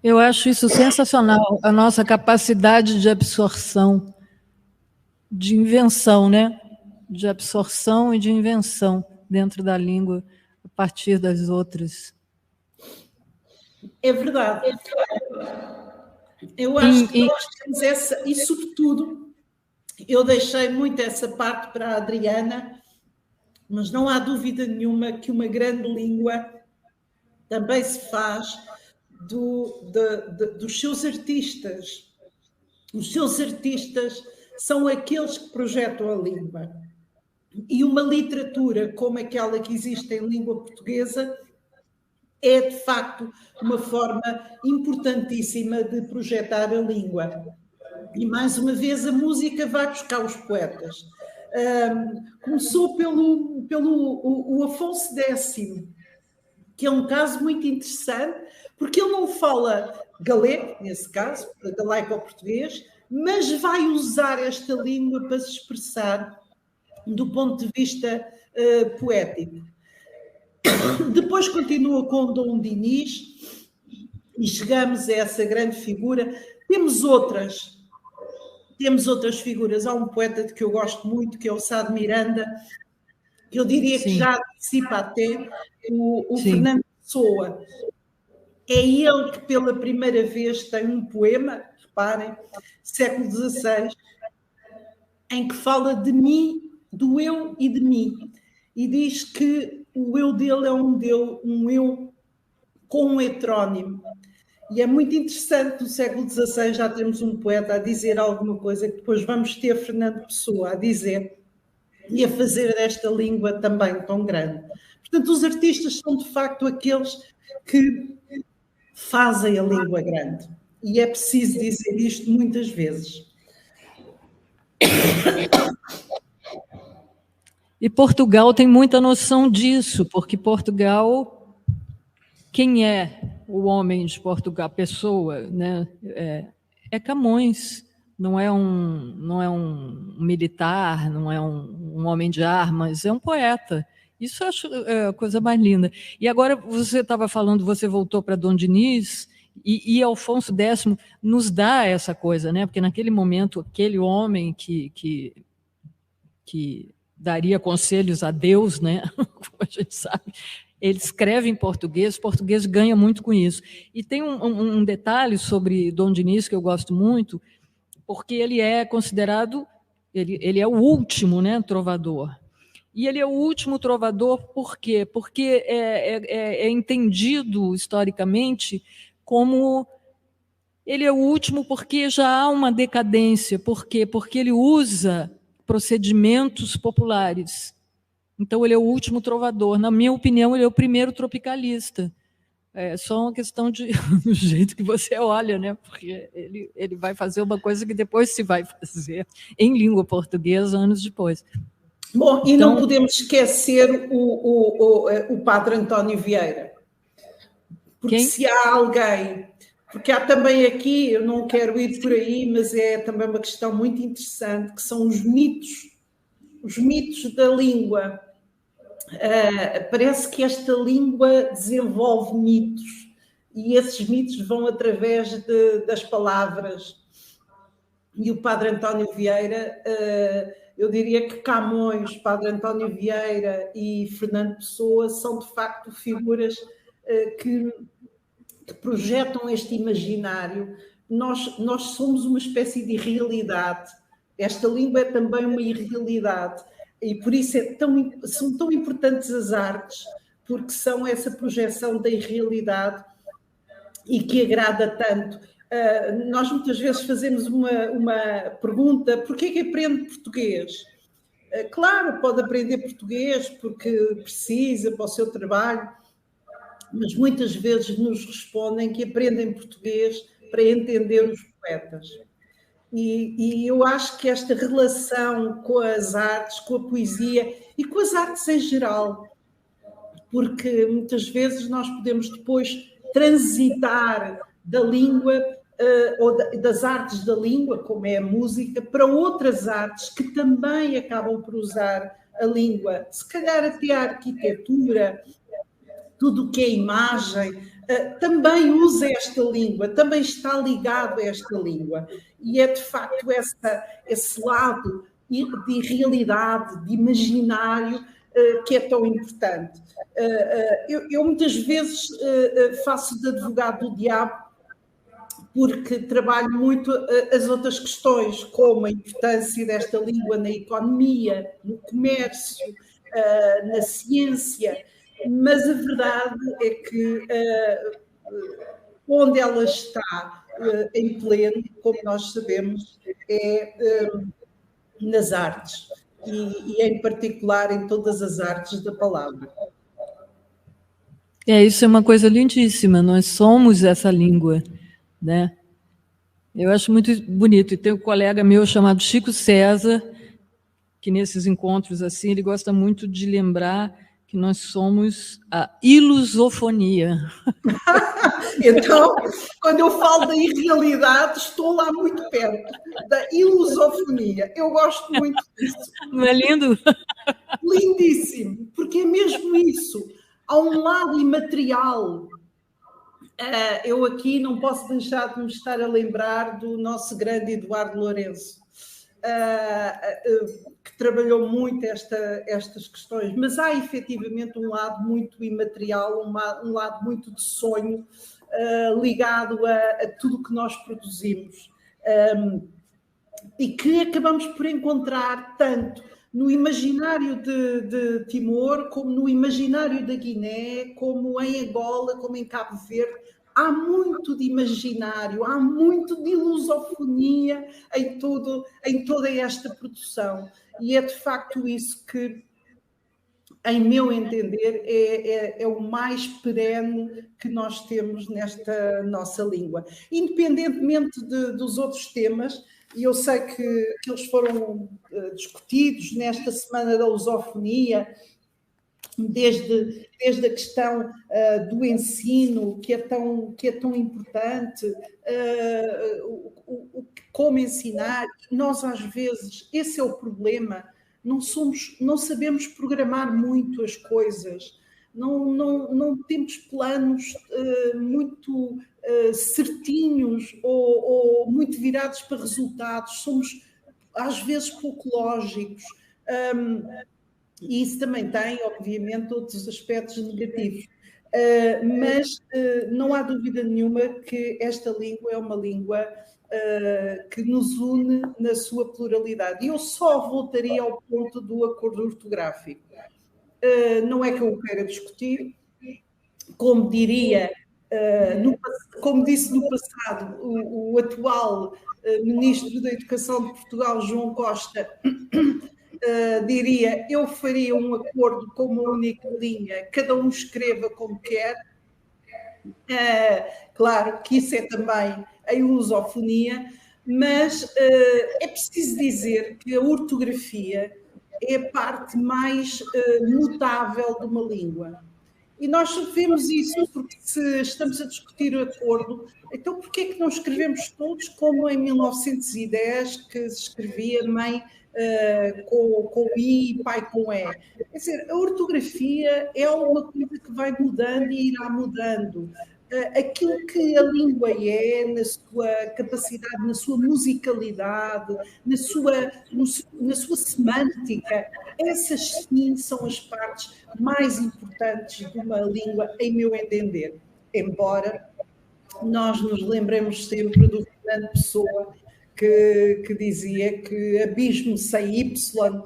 Eu acho isso sensacional, a nossa capacidade de absorção, de invenção, né? De absorção e de invenção dentro da língua, a partir das outras. É verdade. Eu acho que nós temos essa, e sobretudo, eu deixei muito essa parte para a Adriana, mas não há dúvida nenhuma que uma grande língua também se faz dos seus artistas. Os seus artistas são aqueles que projetam a língua. E uma literatura como aquela que existe em língua portuguesa é, de facto, uma forma importantíssima de projetar a língua. E, mais uma vez, a música vai buscar os poetas. Começou pelo Afonso X, que é um caso muito interessante, porque ele não fala galego, nesse caso, galego ou português, mas vai usar esta língua para se expressar do ponto de vista poético. Depois continua com Dom Dinis e chegamos a essa grande figura. Temos outras figuras. Há um poeta de que eu gosto muito, que é o Sá de Miranda, que eu diria que já antecipa até o Fernando Pessoa. É ele que pela primeira vez tem um poema, reparem, século XVI, em que fala de mim, do eu e de mim. E diz que o eu dele é um eu com um heterónimo. E é muito interessante, no século XVI já temos um poeta a dizer alguma coisa que depois vamos ter Fernando Pessoa a dizer e a fazer desta língua também tão grande. Portanto, os artistas são de facto aqueles que fazem a língua grande. E é preciso dizer isto muitas vezes. E Portugal tem muita noção disso, porque Portugal, quem é o homem de Portugal, a pessoa, né? É Camões, não é um militar, não é um homem de armas, é um poeta. Isso eu acho a coisa mais linda. E agora você estava falando, você voltou para Dom Dinis, e Afonso X nos dá essa coisa, né? Porque naquele momento, aquele homem que daria conselhos a Deus, né? Como a gente sabe, ele escreve em português, o português ganha muito com isso. E tem um detalhe sobre Dom Dinis que eu gosto muito, porque ele é considerado, ele é o último, né, trovador. E ele é o último trovador por quê? Porque é entendido historicamente como ele é o último porque já há uma decadência. Por quê? Porque ele usa procedimentos populares. Então, ele é o último trovador. Na minha opinião, ele é o primeiro tropicalista. É só uma questão do jeito que você olha, né? Porque ele vai fazer uma coisa que depois se vai fazer em língua portuguesa anos depois. Bom, e então, não podemos esquecer o padre António Vieira. Porque quem? Se há alguém... Porque há também aqui, eu não quero ir por aí, mas é também uma questão muito interessante, que são os mitos da língua. Parece que esta língua desenvolve mitos, e esses mitos vão através das palavras. E o padre António Vieira, eu diria que Camões, padre António Vieira e Fernando Pessoa são, de facto, figuras que projetam este imaginário. Nós somos uma espécie de irrealidade. Esta língua é também uma irrealidade. E por isso são tão importantes as artes, porque são essa projeção da irrealidade e que agrada tanto. Nós muitas vezes fazemos uma pergunta: porquê é que aprende português? Claro, pode aprender português porque precisa para o seu trabalho, mas muitas vezes nos respondem que aprendem português para entender os poetas. E eu acho que esta relação com as artes, com a poesia e com as artes em geral, porque muitas vezes nós podemos depois transitar da língua ou das artes da língua, como é a música, para outras artes que também acabam por usar a língua, se calhar até a arquitetura, tudo o que é imagem, também usa esta língua, também está ligado a esta língua. E é, de facto, esse lado de realidade, de imaginário, que é tão importante. Eu muitas vezes faço de advogado do diabo, porque trabalho muito as outras questões, como a importância desta língua na economia, no comércio, na ciência. Mas a verdade é que onde ela está em pleno, como nós sabemos, é nas artes, e em particular em todas as artes da palavra. Isso é uma coisa lindíssima, nós somos essa língua, né? Eu acho muito bonito, e tem um colega meu chamado Chico César, que nesses encontros assim, ele gosta muito de lembrar que nós somos a ilusofonia. Então, quando eu falo da irrealidade, estou lá muito perto da ilusofonia. Eu gosto muito disso. Não é lindo? Lindíssimo, porque é mesmo isso. Há um lado imaterial. Eu aqui não posso deixar de me estar a lembrar do nosso grande Eduardo Lourenço, que trabalhou muito estas questões, mas há efetivamente um lado muito imaterial, um lado muito de sonho, ligado a tudo o que nós produzimos, e que acabamos por encontrar tanto no imaginário de Timor, como no imaginário da Guiné, como em Angola, como em Cabo Verde. Há muito de imaginário, há muito de ilusofonia em toda esta produção. E é de facto isso que, em meu entender, é o mais perene que nós temos nesta nossa língua. Independentemente dos outros temas, e eu sei que eles foram discutidos nesta Semana da Lusofonia, desde a questão do ensino, que é tão importante, como ensinar. Nós, às vezes, esse é o problema, não sabemos programar muito as coisas, não temos planos muito certinhos ou muito virados para resultados, somos, às vezes, pouco lógicos. E isso também tem, obviamente, outros aspectos negativos. Mas não há dúvida nenhuma que esta língua é uma língua que nos une na sua pluralidade. E eu só voltaria ao ponto do acordo ortográfico. Não é que eu o queira discutir, como diria, como disse no passado, o atual Ministro da Educação de Portugal, João Costa, diria, eu faria um acordo com uma única linha, cada um escreva como quer. Claro que isso é também a ilusofonia, mas é preciso dizer que a ortografia é a parte mais mutável de uma língua. E nós vemos isso porque, se estamos a discutir o acordo, então porquê é que não escrevemos todos como em 1910, que se escrevia mãe com I e pai com E? Quer dizer, a ortografia é alguma coisa que vai mudando e irá mudando. Aquilo que a língua é, na sua capacidade, na sua musicalidade, na sua semântica, essas sim são as partes mais importantes de uma língua, em meu entender. Embora nós nos lembremos sempre do Fernando Pessoa, que dizia que abismo sem Y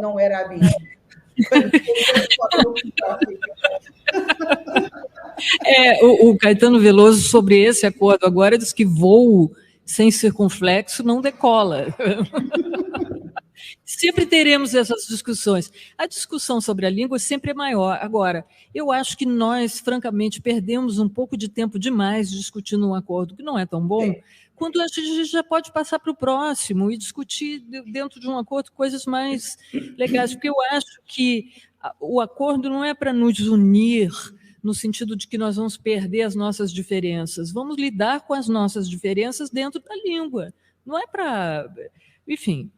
não era abismo. O Caetano Veloso, sobre esse acordo agora, diz que voo sem circunflexo não decola. Sempre teremos essas discussões. A discussão sobre a língua sempre é maior. Agora, eu acho que nós, francamente, perdemos um pouco de tempo demais discutindo um acordo que não é tão bom, quando a gente já pode passar para o próximo e discutir dentro de um acordo coisas mais legais, porque eu acho que o acordo não é para nos unir no sentido de que nós vamos perder as nossas diferenças. Vamos lidar com as nossas diferenças dentro da língua. Não é para... Enfim,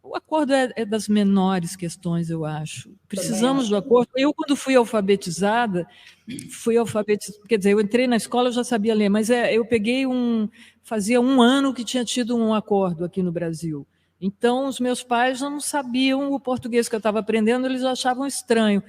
o acordo é das menores questões, eu acho. Precisamos do acordo. Eu, quando fui alfabetizada, quer dizer, eu entrei na escola, eu já sabia ler, mas eu peguei fazia 1 ano que tinha tido um acordo aqui no Brasil. Então, os meus pais não sabiam o português que eu estava aprendendo, eles achavam estranho.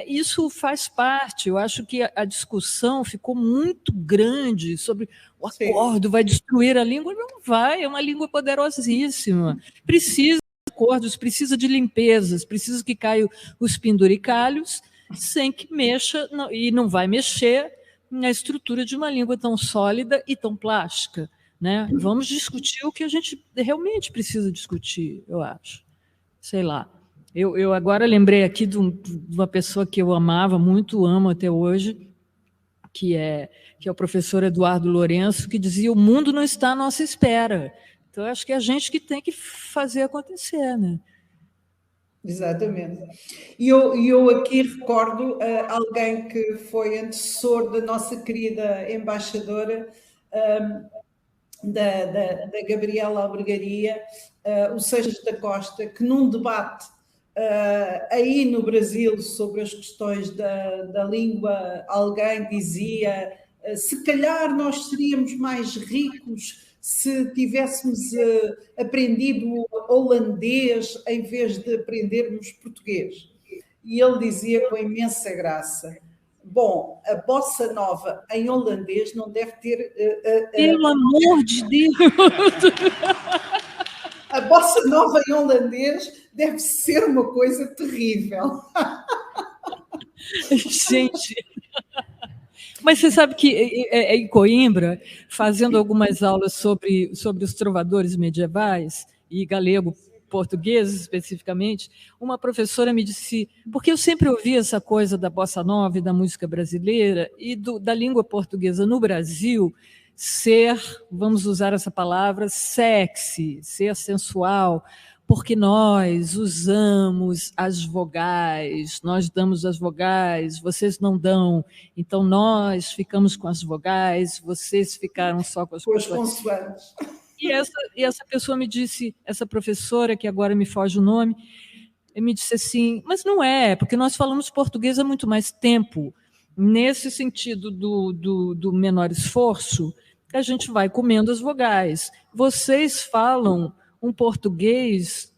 Isso faz parte, eu acho que a discussão ficou muito grande sobre o acordo vai destruir a língua. Não vai, é uma língua poderosíssima. Precisa de acordos, precisa de limpezas, precisa que caiam os penduricalhos sem que mexa, e não vai mexer na estrutura de uma língua tão sólida e tão plástica, né? Vamos discutir o que a gente realmente precisa discutir, eu acho. Sei lá. Eu agora lembrei aqui de uma pessoa que eu amava, muito amo até hoje, que é o professor Eduardo Lourenço, que dizia: o mundo não está à nossa espera. Então, acho que é a gente que tem que fazer acontecer, né? Exatamente. E eu aqui recordo alguém que foi antecessor da nossa querida embaixadora, da Gabriela Albergaria, o Seixas da Costa, que num debate aí no Brasil sobre as questões da língua, alguém dizia: se calhar nós seríamos mais ricos se tivéssemos aprendido holandês em vez de aprendermos português. E ele dizia com imensa graça: bom, a bossa nova em holandês não deve ter... Pelo amor de Deus! A bossa nova em holandês deve ser uma coisa terrível. Gente... Mas você sabe que em Coimbra, fazendo algumas aulas sobre os trovadores medievais, e galego, português especificamente, uma professora me disse, porque eu sempre ouvi essa coisa da bossa nova e da música brasileira e da língua portuguesa no Brasil ser, vamos usar essa palavra, sexy, ser sensual, porque nós usamos as vogais, nós damos as vogais, vocês não dão, então nós ficamos com as vogais, vocês ficaram só com as consoantes. E essa pessoa me disse, essa professora, que agora me foge o nome, me disse assim, mas não é, porque nós falamos português há muito mais tempo, nesse sentido do menor esforço, a gente vai comendo as vogais. Vocês falam um português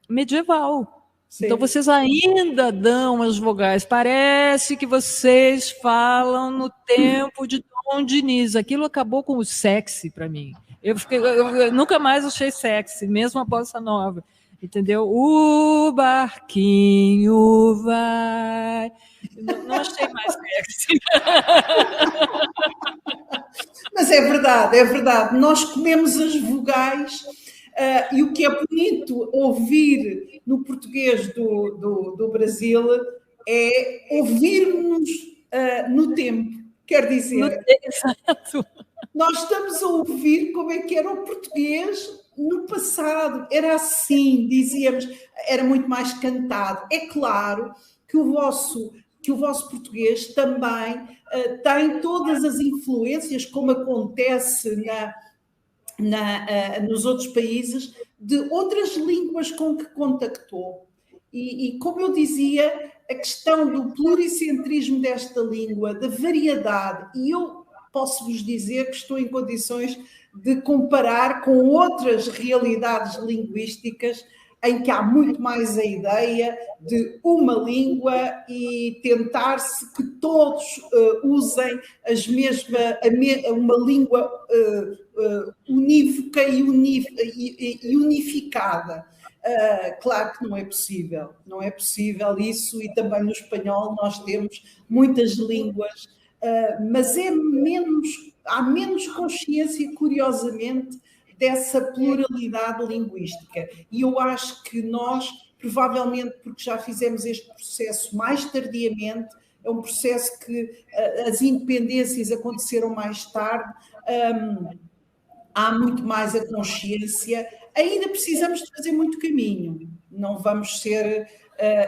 medieval. Sim. Então, vocês ainda dão as vogais. Parece que vocês falam no tempo de Dom Diniz. Aquilo acabou com o sexy para mim. Eu nunca mais achei sexy, mesmo a bossa nova. Entendeu? O barquinho vai... Não achei mais sexy. Mas é verdade, é verdade. Nós comemos as vogais e o que é bonito ouvir no português do Brasil é ouvirmos no tempo. Quer dizer, exato. Nós estamos a ouvir como é que era o português no passado. Era assim, dizíamos, era muito mais cantado. É claro que o vosso português também tem todas as influências, como acontece nos outros países, de outras línguas com que contactou. E como eu dizia, a questão do pluricentrismo desta língua, da variedade, e eu posso-vos dizer que estou em condições de comparar com outras realidades linguísticas em que há muito mais a ideia de uma língua e tentar-se que todos usem uma língua unívoca e unificada. Claro que não é possível isso, e também no espanhol nós temos muitas línguas, mas há menos consciência, curiosamente, dessa pluralidade linguística. E eu acho que nós, provavelmente porque já fizemos este processo mais tardiamente, é um processo que as independências aconteceram mais tarde, há muito mais a consciência. Ainda precisamos de fazer muito caminho, não vamos ser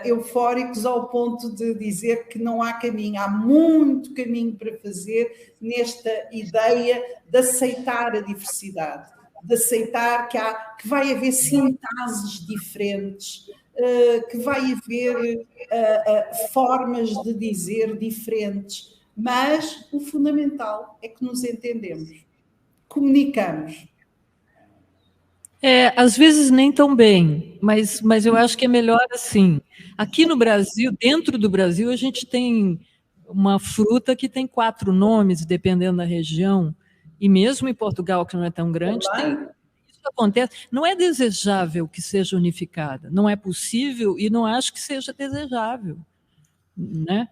eufóricos ao ponto de dizer que não há caminho. Há muito caminho para fazer nesta ideia de aceitar a diversidade, de aceitar que vai haver sintases diferentes, que vai haver formas de dizer diferentes, mas o fundamental é que nos entendemos, comunicamos. Às vezes nem tão bem, mas eu acho que é melhor assim. Aqui no Brasil, dentro do Brasil, a gente tem uma fruta que tem 4 nomes, dependendo da região, e mesmo em Portugal, que não é tão grande, isso acontece. Não é desejável que seja unificada, não é possível e não acho que seja desejável, né?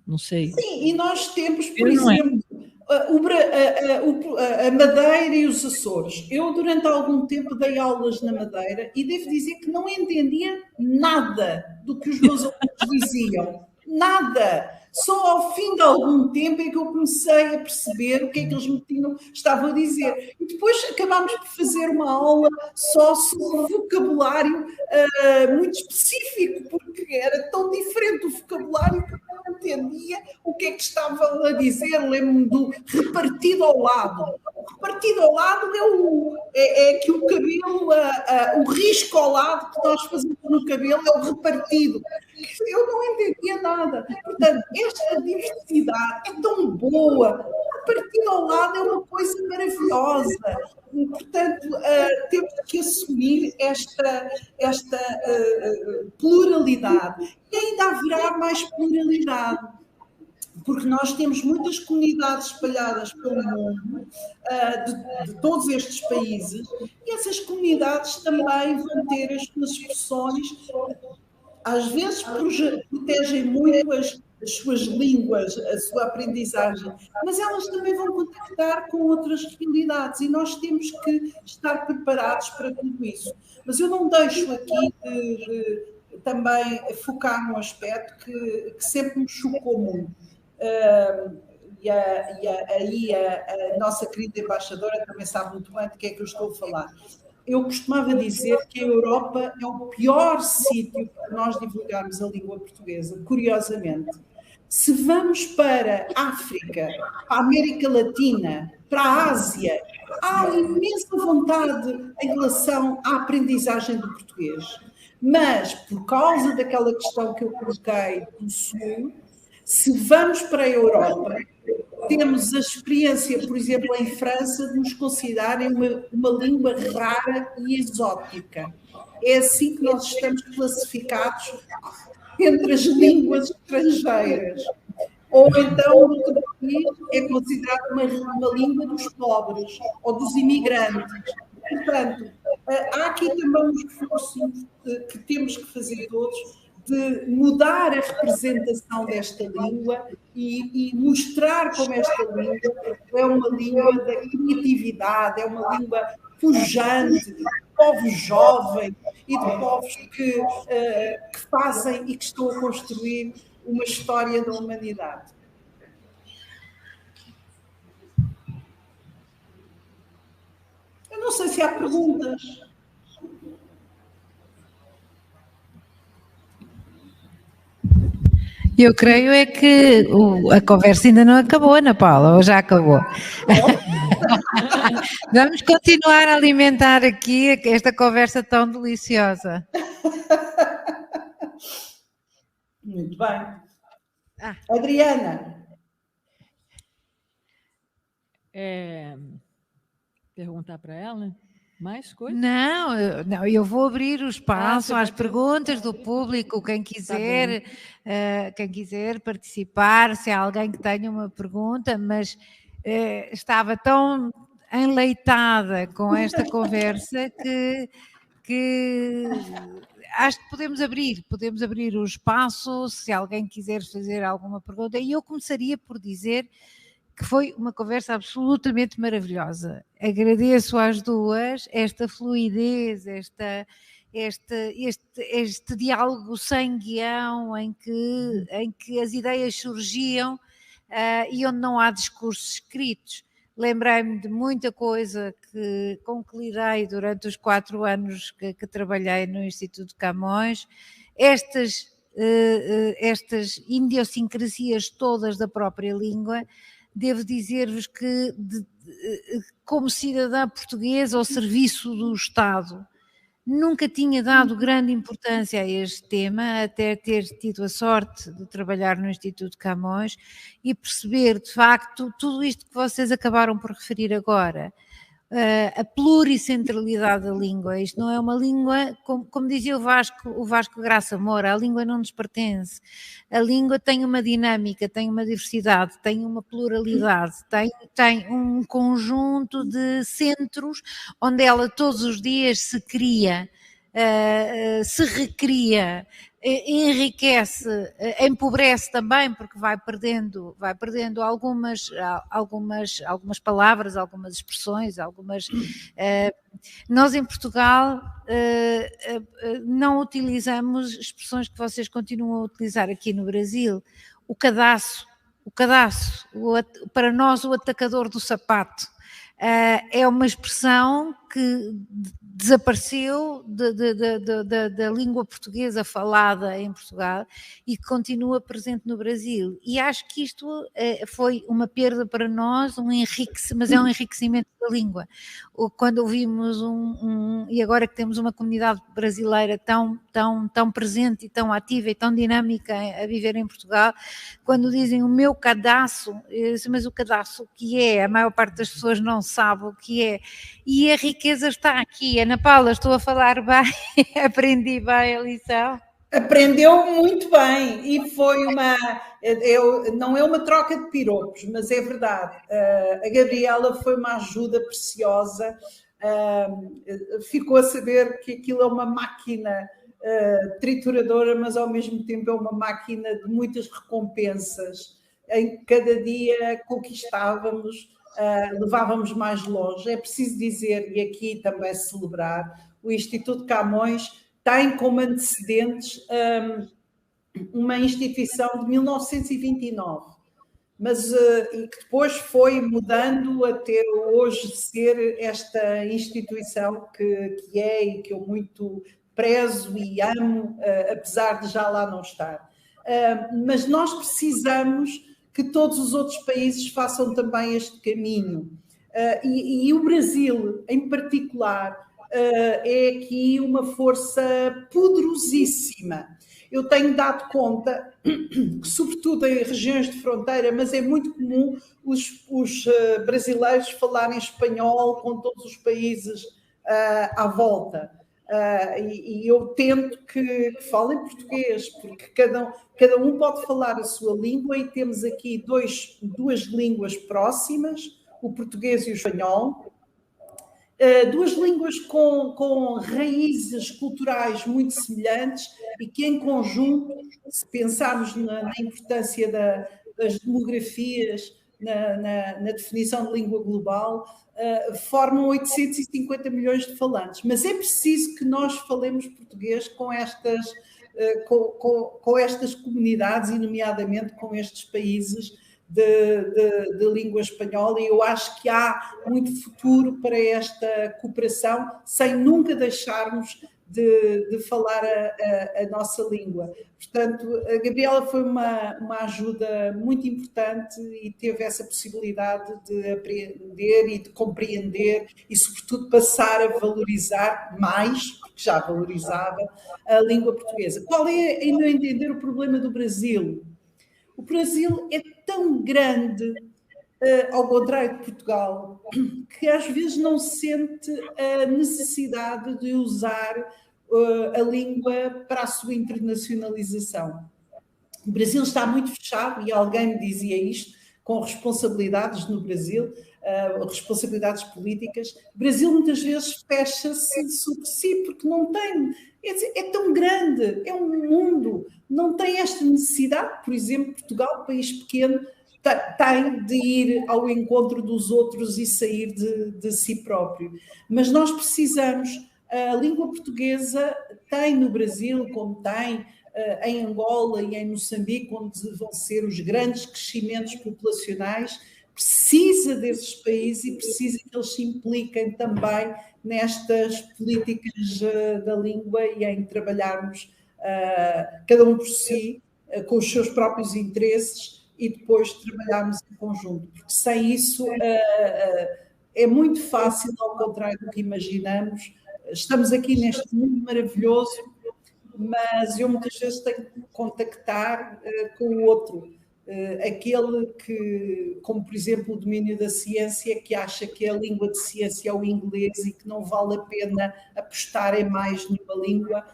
Não sei. Sim, e nós temos, por exemplo, a Madeira e os Açores. Eu, durante algum tempo, dei aulas na Madeira e devo dizer que não entendia nada do que os meus alunos diziam. Nada! Só ao fim de algum tempo é que eu comecei a perceber o que é que eles estavam a dizer. E depois acabámos por fazer uma aula só sobre vocabulário muito específico, porque era tão diferente o vocabulário que eu não entendia o que é que estavam a dizer. Lembro-me do repartido ao lado. O repartido ao lado é que o cabelo, o risco ao lado que nós fazemos no cabelo é o repartido. Eu não entendia nada. Portanto, esta diversidade é tão boa. A partir ao lado é uma coisa maravilhosa. Portanto, temos que assumir esta pluralidade. E ainda haverá mais pluralidade, porque nós temos muitas comunidades espalhadas pelo mundo, de todos estes países, e essas comunidades também vão ter as suas expressões. Às vezes protegem muito as suas línguas, a sua aprendizagem, mas elas também vão contactar com outras realidades e nós temos que estar preparados para tudo isso. Mas eu não deixo aqui de também focar num aspecto que sempre me chocou muito. Aí a nossa querida embaixadora também sabe muito bem de que é que eu estou a falar. Eu costumava dizer que a Europa é o pior sítio para nós divulgarmos a língua portuguesa, curiosamente. Se vamos para a África, para a América Latina, para a Ásia, há imensa vontade em relação à aprendizagem do português. Mas, por causa daquela questão que eu coloquei do Sul, se vamos para a Europa, temos a experiência, por exemplo, em França, de nos considerarem uma língua rara e exótica. É assim que nós estamos classificados entre as línguas estrangeiras. Ou então, no outro país, é considerado uma língua dos pobres ou dos imigrantes. Portanto, há aqui também um esforço que temos que fazer todos, de mudar a representação desta língua e mostrar como esta língua é uma língua da criatividade, é uma língua pujante, de povos jovens e de povos que fazem e que estão a construir uma história da humanidade. Eu não sei se há perguntas. Eu creio é que a conversa ainda não acabou, Ana Paula, ou já acabou? Vamos continuar a alimentar aqui esta conversa tão deliciosa. Muito bem. Adriana. Perguntar para ela? Mais coisas? Não, eu vou abrir o espaço às perguntas do público, quem quiser participar, se há alguém que tenha uma pergunta, mas estava tão enleitada com esta conversa que acho que podemos abrir o espaço, se alguém quiser fazer alguma pergunta, e eu começaria por dizer que foi uma conversa absolutamente maravilhosa. Agradeço às duas esta fluidez, este diálogo sem guião, em que as ideias surgiam e onde não há discursos escritos. Lembrei-me de muita coisa com que lidei durante os 4 anos que trabalhei no Instituto de Camões. Estas idiosincrasias todas da própria língua. Devo dizer-vos que, como cidadã portuguesa ao serviço do Estado, nunca tinha dado grande importância a este tema, até ter tido a sorte de trabalhar no Instituto de Camões e perceber, de facto, tudo isto que vocês acabaram por referir agora. A pluricentralidade da língua. Isto não é uma língua, como dizia o Vasco Graça Moura, a língua não nos pertence. A língua tem uma dinâmica, tem uma diversidade, tem uma pluralidade, tem um conjunto de centros onde ela todos os dias se cria, se recria, enriquece, empobrece também, porque vai perdendo algumas palavras, algumas expressões, nós em Portugal não utilizamos expressões que vocês continuam a utilizar aqui no Brasil. O cadaço, para nós o atacador do sapato, é uma expressão que desapareceu da língua portuguesa falada em Portugal e que continua presente no Brasil. E acho que isto foi uma perda para nós, mas é um enriquecimento da língua. Quando ouvimos e agora que temos uma comunidade brasileira tão presente e tão ativa e tão dinâmica a viver em Portugal, quando dizem o meu cadastro, mas o cadastro o que é? A maior parte das pessoas não sabe o que é. E a riqueza está aqui. Ana Paula, estou a falar bem? Aprendi bem a lição? Aprendeu muito bem e foi não é uma troca de piropos, mas é verdade. A Gabriela foi uma ajuda preciosa, ficou a saber que aquilo é uma máquina trituradora, mas ao mesmo tempo é uma máquina de muitas recompensas. Em cada dia conquistávamos, levávamos mais longe. É preciso dizer, e aqui também celebrar, o Instituto Camões tem como antecedentes uma instituição de 1929, mas e que depois foi mudando até hoje ser esta instituição que é e que eu muito prezo e amo, apesar de já lá não estar. Mas nós precisamos que todos os outros países façam também este caminho. E o Brasil, em particular, é aqui uma força poderosíssima. Eu tenho dado conta que, sobretudo em regiões de fronteira, mas é muito comum os brasileiros falarem espanhol com todos os países à volta. E eu tento que falem português, porque cada um pode falar a sua língua e temos aqui duas línguas próximas, o português e o espanhol. Duas línguas com raízes culturais muito semelhantes e que, em conjunto, se pensarmos na importância das demografias, na definição de língua global, formam 850 milhões de falantes. Mas é preciso que nós falemos português com estas comunidades e, nomeadamente, com estes países de língua espanhola, e eu acho que há muito futuro para esta cooperação, sem nunca deixarmos de falar a nossa língua. Portanto, a Gabriela foi uma ajuda muito importante e teve essa possibilidade de aprender e de compreender e, sobretudo, passar a valorizar mais, porque já valorizava, a língua portuguesa. Qual é, em meu entender, o problema do Brasil? O Brasil é tão grande, ao contrário de Portugal, que às vezes não sente a necessidade de usar a língua para a sua internacionalização. O Brasil está muito fechado, e alguém me dizia isto, com responsabilidades no Brasil, responsabilidades políticas. O Brasil muitas vezes fecha-se sobre si, porque não tem... É tão grande, é um mundo, não tem esta necessidade. Por exemplo, Portugal, país pequeno, tem de ir ao encontro dos outros e sair de si próprio. Mas nós precisamos, a língua portuguesa tem no Brasil, como tem em Angola e em Moçambique, onde vão ser os grandes crescimentos populacionais, precisa desses países e precisa que eles se impliquem também nestas políticas da língua e em trabalharmos cada um por si, com os seus próprios interesses, e depois trabalharmos em conjunto. Porque sem isso é muito fácil, ao contrário do que imaginamos. Estamos aqui neste mundo maravilhoso, mas eu muitas vezes tenho que contactar com o outro. Aquele que, como por exemplo o domínio da ciência, que acha que a língua de ciência é o inglês e que não vale a pena apostar em mais numa língua,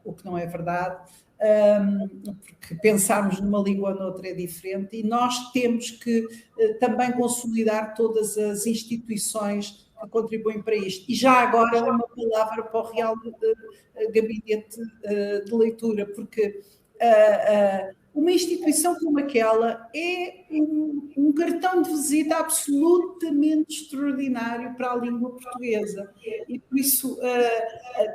o que não é verdade, porque pensarmos numa língua ou noutra é diferente, e nós temos que também consolidar todas as instituições que contribuem para isto. E já agora uma palavra para o Real Gabinete de Leitura, porque uma instituição como aquela é um cartão de visita absolutamente extraordinário para a língua portuguesa. E por isso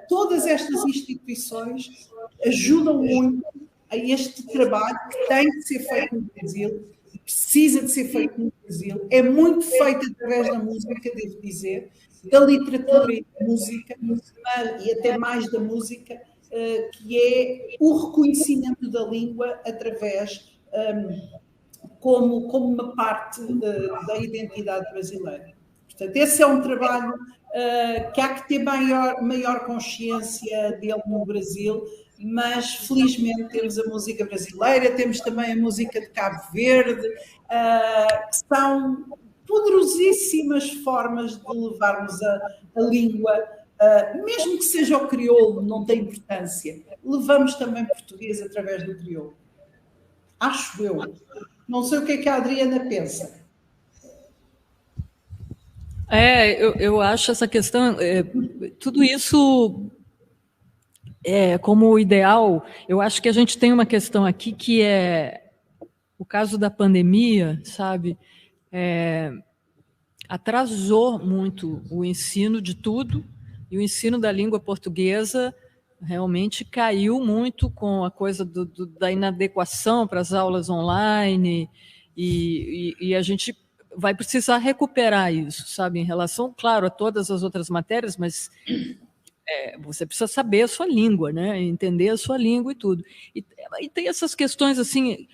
todas estas instituições ajudam muito a este trabalho que tem de ser feito no Brasil, precisa de ser feito no Brasil, é muito feito através da música, devo dizer, da literatura e da música, e até mais da música, que é o reconhecimento da língua através, como uma parte da identidade brasileira. Portanto, esse é um trabalho que há que ter maior consciência dele no Brasil, mas felizmente temos a música brasileira, temos também a música de Cabo Verde, que são poderosíssimas formas de levarmos a língua, mesmo que seja o crioulo, não tem importância. Levamos também português através do crioulo. Acho eu. Não sei o que é que a Adriana pensa. Eu acho essa questão, tudo isso como ideal. Eu acho que a gente tem uma questão aqui que é o caso da pandemia, sabe? Atrasou muito o ensino de tudo, e o ensino da língua portuguesa realmente caiu muito com a coisa da inadequação para as aulas online, e a gente vai precisar recuperar isso, sabe, em relação, claro, a todas as outras matérias, mas você precisa saber a sua língua, né? Entender a sua língua e tudo. E tem essas questões, assim,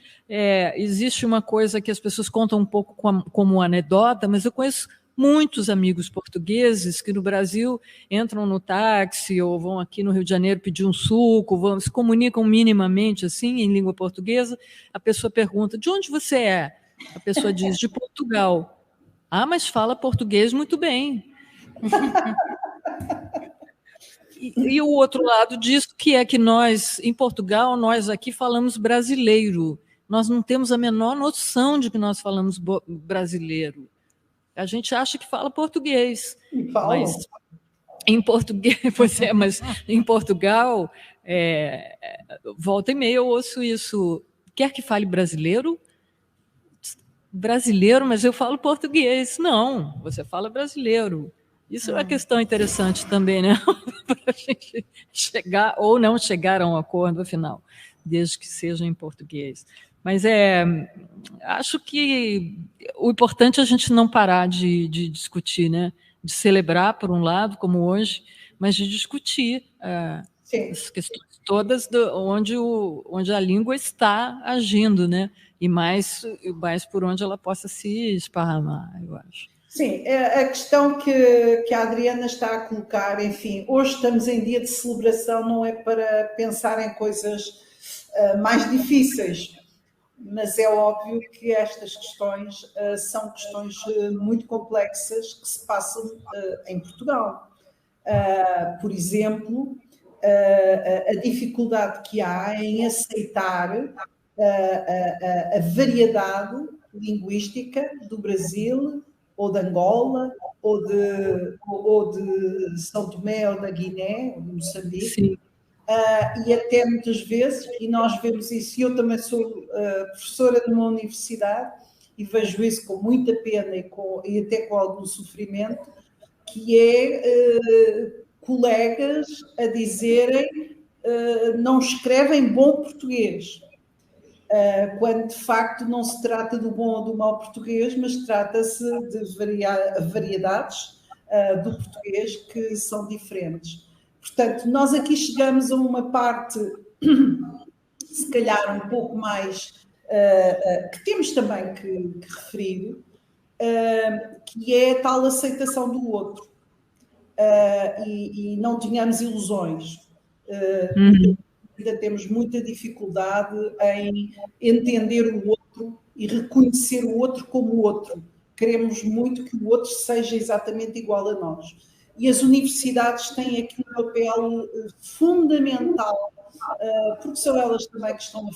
existe uma coisa que as pessoas contam um pouco como anedota, mas eu conheço muitos amigos portugueses que no Brasil entram no táxi ou vão aqui no Rio de Janeiro pedir um suco, se comunicam minimamente assim em língua portuguesa, a pessoa pergunta: de onde você é? A pessoa diz: de Portugal. Ah, mas fala português muito bem. E o outro lado disso, que é que nós, em Portugal, nós aqui falamos brasileiro. Nós não temos a menor noção de que nós falamos brasileiro. A gente acha que fala português. Mas em português, mas em Portugal, volta e meia eu ouço isso. Quer que fale brasileiro? Brasileiro, mas eu falo português. Não, você fala brasileiro. Isso é uma questão interessante também, né? Para a gente chegar ou não chegar a um acordo, afinal, desde que seja em português. Mas acho que o importante é a gente não parar de discutir, né? De celebrar, por um lado, como hoje, mas de discutir as questões todas onde a língua está agindo, né? E mais por onde ela possa se esparramar, eu acho. Sim, a questão que a Adriana está a colocar, enfim, hoje estamos em dia de celebração, não é para pensar em coisas mais difíceis, mas é óbvio que estas questões são questões muito complexas que se passam em Portugal. Por exemplo, a dificuldade que há em aceitar a variedade linguística do Brasil, ou de Angola, ou de São Tomé, ou da Guiné, ou de Moçambique. E até muitas vezes, e nós vemos isso, e eu também sou professora de uma universidade, e vejo isso com muita pena e até com algum sofrimento, que é colegas a dizerem não escrevem bom português, quando de facto não se trata do bom ou do mau português, mas trata-se de variedades do português que são diferentes. Portanto, nós aqui chegamos a uma parte, se calhar um pouco mais, que temos também que referir, que é a tal aceitação do outro. E não tenhamos ilusões. Ainda temos muita dificuldade em entender o outro e reconhecer o outro como outro. Queremos muito que o outro seja exatamente igual a nós. E as universidades têm aqui um papel fundamental, porque são elas também que estão a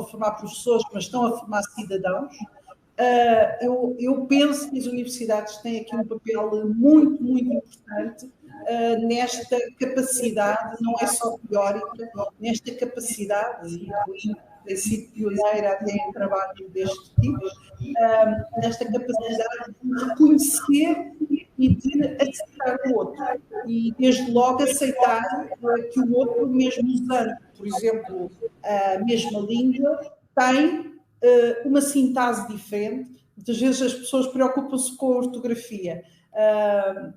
formar professores, mas estão a formar cidadãos, Eu penso que as universidades têm aqui um papel muito, muito importante nesta capacidade, não é só teórica, nesta capacidade, incluindo ter sido pioneira até em trabalho deste tipo, nesta capacidade de reconhecer e de aceitar o outro. E, desde logo, aceitar que o outro, mesmo usando, por exemplo, a mesma língua, tem uma sintase diferente. Muitas vezes as pessoas preocupam-se com a ortografia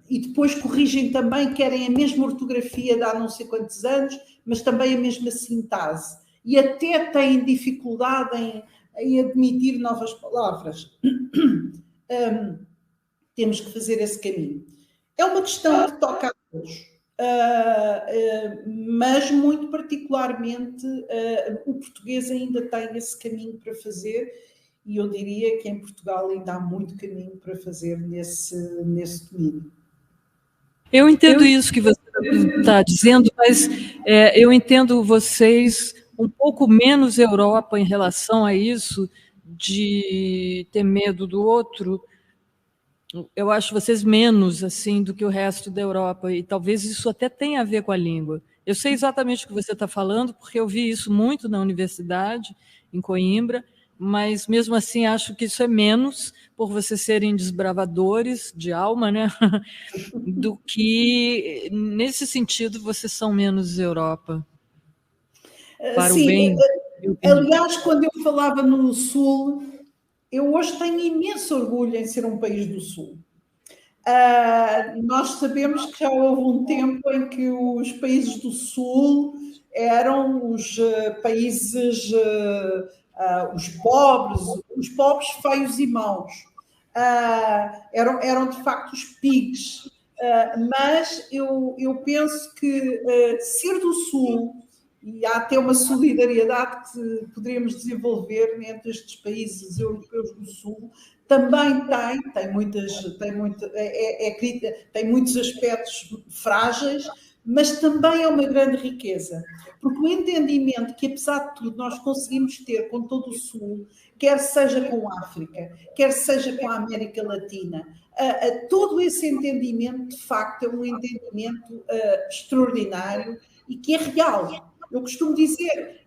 e depois corrigem também, querem a mesma ortografia de há não sei quantos anos, mas também a mesma sintase. E até têm dificuldade em admitir novas palavras. Temos que fazer esse caminho. É uma questão que toca a todos, mas muito particularmente o português ainda tem esse caminho para fazer, e eu diria que em Portugal ainda há muito caminho para fazer nesse domínio. Eu entendo isso que você está dizendo, mas eu entendo vocês um pouco menos Europa em relação a isso, de ter medo do outro. Eu acho vocês menos assim do que o resto da Europa, e talvez isso até tenha a ver com a língua. Eu sei exatamente o que você está falando, porque eu vi isso muito na universidade, em Coimbra, mas mesmo assim acho que isso é menos por vocês serem desbravadores de alma, né? Do que, nesse sentido, vocês são menos Europa. Para o bem. Aliás, quando eu falava no Sul, eu hoje tenho imenso orgulho em ser um país do Sul. Nós sabemos que já houve um tempo em que os países do Sul eram os países, os pobres, feios e maus. Eram de facto os pigs. Mas eu penso que ser do Sul, e há até uma solidariedade que poderíamos desenvolver entre estes países europeus do Sul, também tem muitos aspectos frágeis, mas também é uma grande riqueza, porque o entendimento que, apesar de tudo, nós conseguimos ter com todo o Sul, quer seja com a África, quer seja com a América Latina, todo esse entendimento, de facto, é um entendimento extraordinário e que é real. Eu costumo dizer,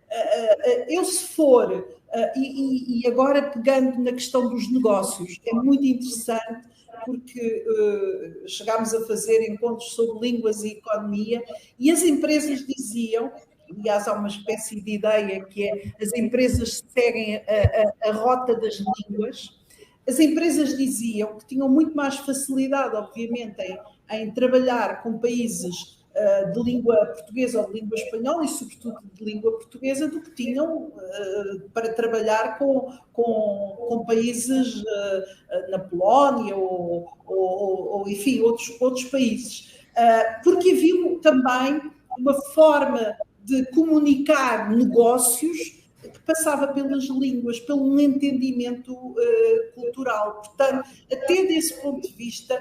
eu se for, e agora pegando na questão dos negócios, é muito interessante porque chegámos a fazer encontros sobre línguas e economia e as empresas diziam, aliás há uma espécie de ideia que é as empresas seguem a rota das línguas, as empresas diziam que tinham muito mais facilidade, obviamente, em trabalhar com países de língua portuguesa ou de língua espanhola e, sobretudo, de língua portuguesa do que tinham para trabalhar com países na Polónia ou enfim, outros países. Porque havia também uma forma de comunicar negócios que passava pelas línguas, pelo entendimento cultural. Portanto, até desse ponto de vista,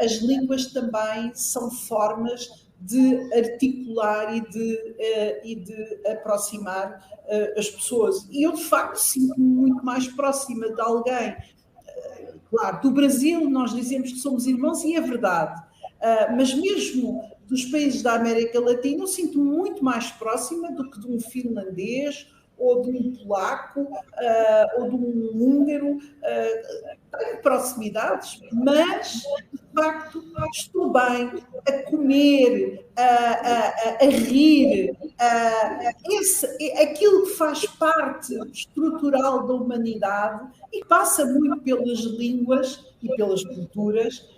as línguas também são formas de articular e de aproximar as pessoas. E eu, de facto, sinto-me muito mais próxima de alguém. Claro, do Brasil nós dizemos que somos irmãos e é verdade, mas mesmo dos países da América Latina eu sinto-me muito mais próxima do que de um finlandês ou de um polaco ou de um húngaro. Tenho proximidades, mas de facto estou bem a comer, a rir, aquilo que faz parte estrutural da humanidade e passa muito pelas línguas e pelas culturas.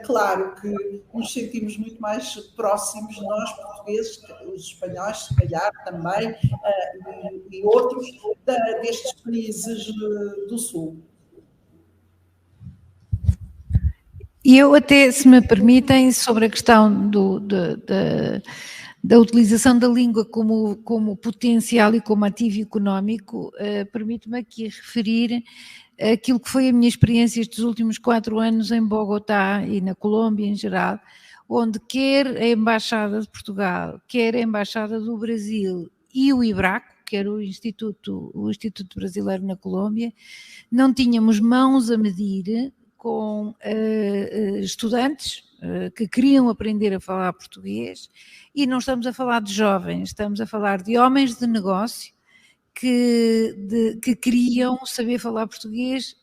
Claro que nos sentimos muito mais próximos, nós portugueses, os espanhóis, se calhar também, e outros destes países do Sul. E eu até, se me permitem, sobre a questão da utilização da língua como potencial e como ativo económico, permito-me aqui referir aquilo que foi a minha experiência estes últimos 4 anos em Bogotá e na Colômbia em geral, onde quer a Embaixada de Portugal, quer a Embaixada do Brasil e o IBRACO, que era o Instituto Brasileiro na Colômbia, não tínhamos mãos a medir com estudantes que queriam aprender a falar português, e não estamos a falar de jovens, estamos a falar de homens de negócio que queriam saber falar português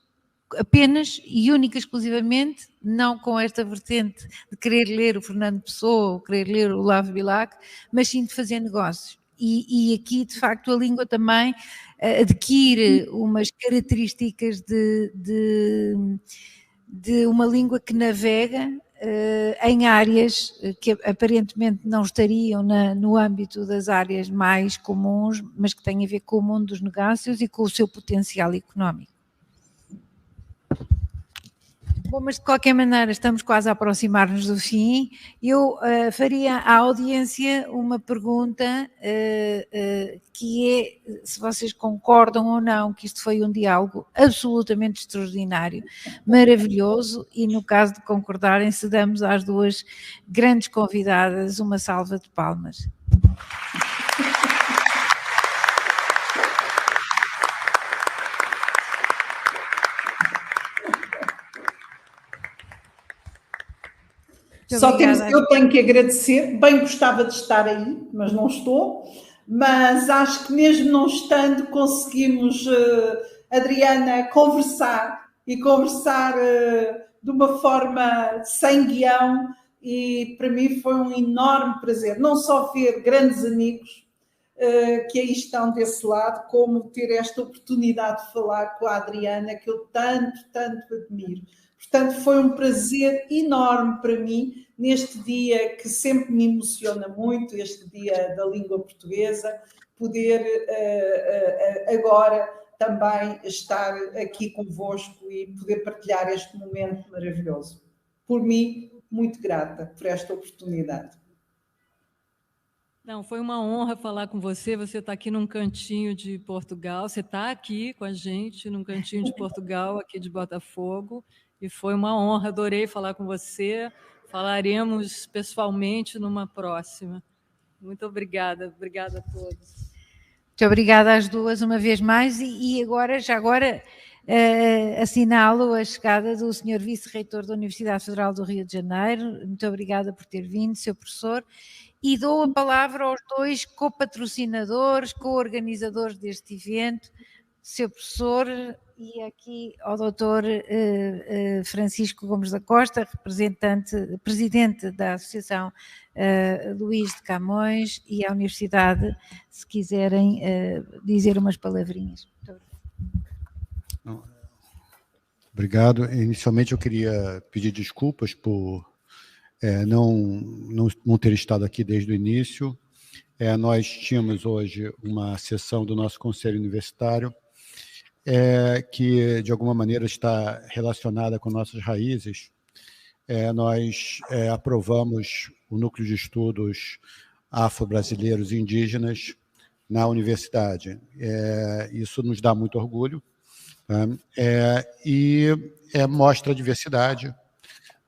apenas e única exclusivamente, não com esta vertente de querer ler o Fernando Pessoa, ou querer ler o Olavo Bilac, mas sim de fazer negócios. E aqui, de facto, a língua também adquire umas características de uma língua que navega em áreas que aparentemente não estariam no âmbito das áreas mais comuns, mas que têm a ver com o mundo dos negócios e com o seu potencial económico. Bom, mas de qualquer maneira estamos quase a aproximar-nos do fim. Eu faria à audiência uma pergunta que é se vocês concordam ou não que isto foi um diálogo absolutamente extraordinário, maravilhoso, e no caso de concordarem, se damos às duas grandes convidadas uma salva de palmas. Eu tenho que agradecer, bem gostava de estar aí, mas não estou, mas acho que mesmo não estando conseguimos, Adriana, conversar de uma forma sem guião, e para mim foi um enorme prazer, não só ver grandes amigos que aí estão desse lado, como ter esta oportunidade de falar com a Adriana, que eu tanto admiro. Portanto, foi um prazer enorme para mim, neste dia que sempre me emociona muito, este dia da língua portuguesa, poder agora também estar aqui convosco e poder partilhar este momento maravilhoso. Por mim, muito grata por esta oportunidade. Não, foi uma honra falar com você. Você está aqui num cantinho de Portugal, você está aqui com a gente num cantinho de Portugal, aqui de Botafogo, e foi uma honra, adorei falar com você. Falaremos pessoalmente numa próxima. Muito obrigada a todos. Muito obrigada às duas uma vez mais, e agora assinalo a chegada do Sr. Vice-Reitor da Universidade Federal do Rio de Janeiro. Muito obrigada por ter vindo, Sr. Professor, e dou a palavra aos dois co-patrocinadores, co-organizadores deste evento, Sr. Professor, e aqui ao Dr. Francisco Gomes da Costa, presidente da Associação Luís de Camões, e à Universidade, se quiserem dizer umas palavrinhas. Obrigado. Inicialmente eu queria pedir desculpas por não ter estado aqui desde o início. Nós tínhamos hoje uma sessão do nosso Conselho Universitário que, de alguma maneira, está relacionada com nossas raízes. Nós aprovamos o Núcleo de Estudos Afro-Brasileiros e Indígenas na universidade. Isso nos dá muito orgulho, e mostra a diversidade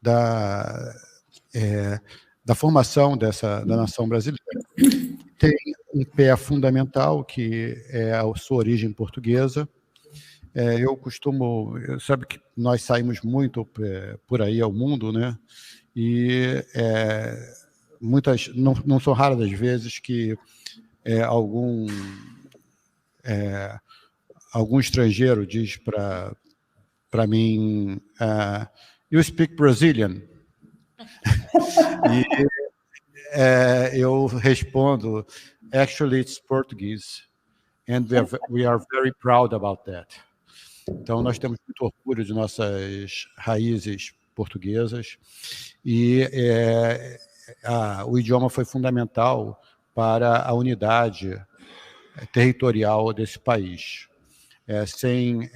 da formação da nação brasileira. Tem um pé fundamental, que é a sua origem portuguesa. Sabe que nós saímos muito por aí ao mundo, né? E não são raras as vezes que algum estrangeiro diz para mim, "You speak Brazilian?" E eu respondo, "Actually, it's Portuguese, and we are very proud about that." Então, nós temos muito orgulho de nossas raízes portuguesas, e o idioma foi fundamental para a unidade territorial desse país. Sem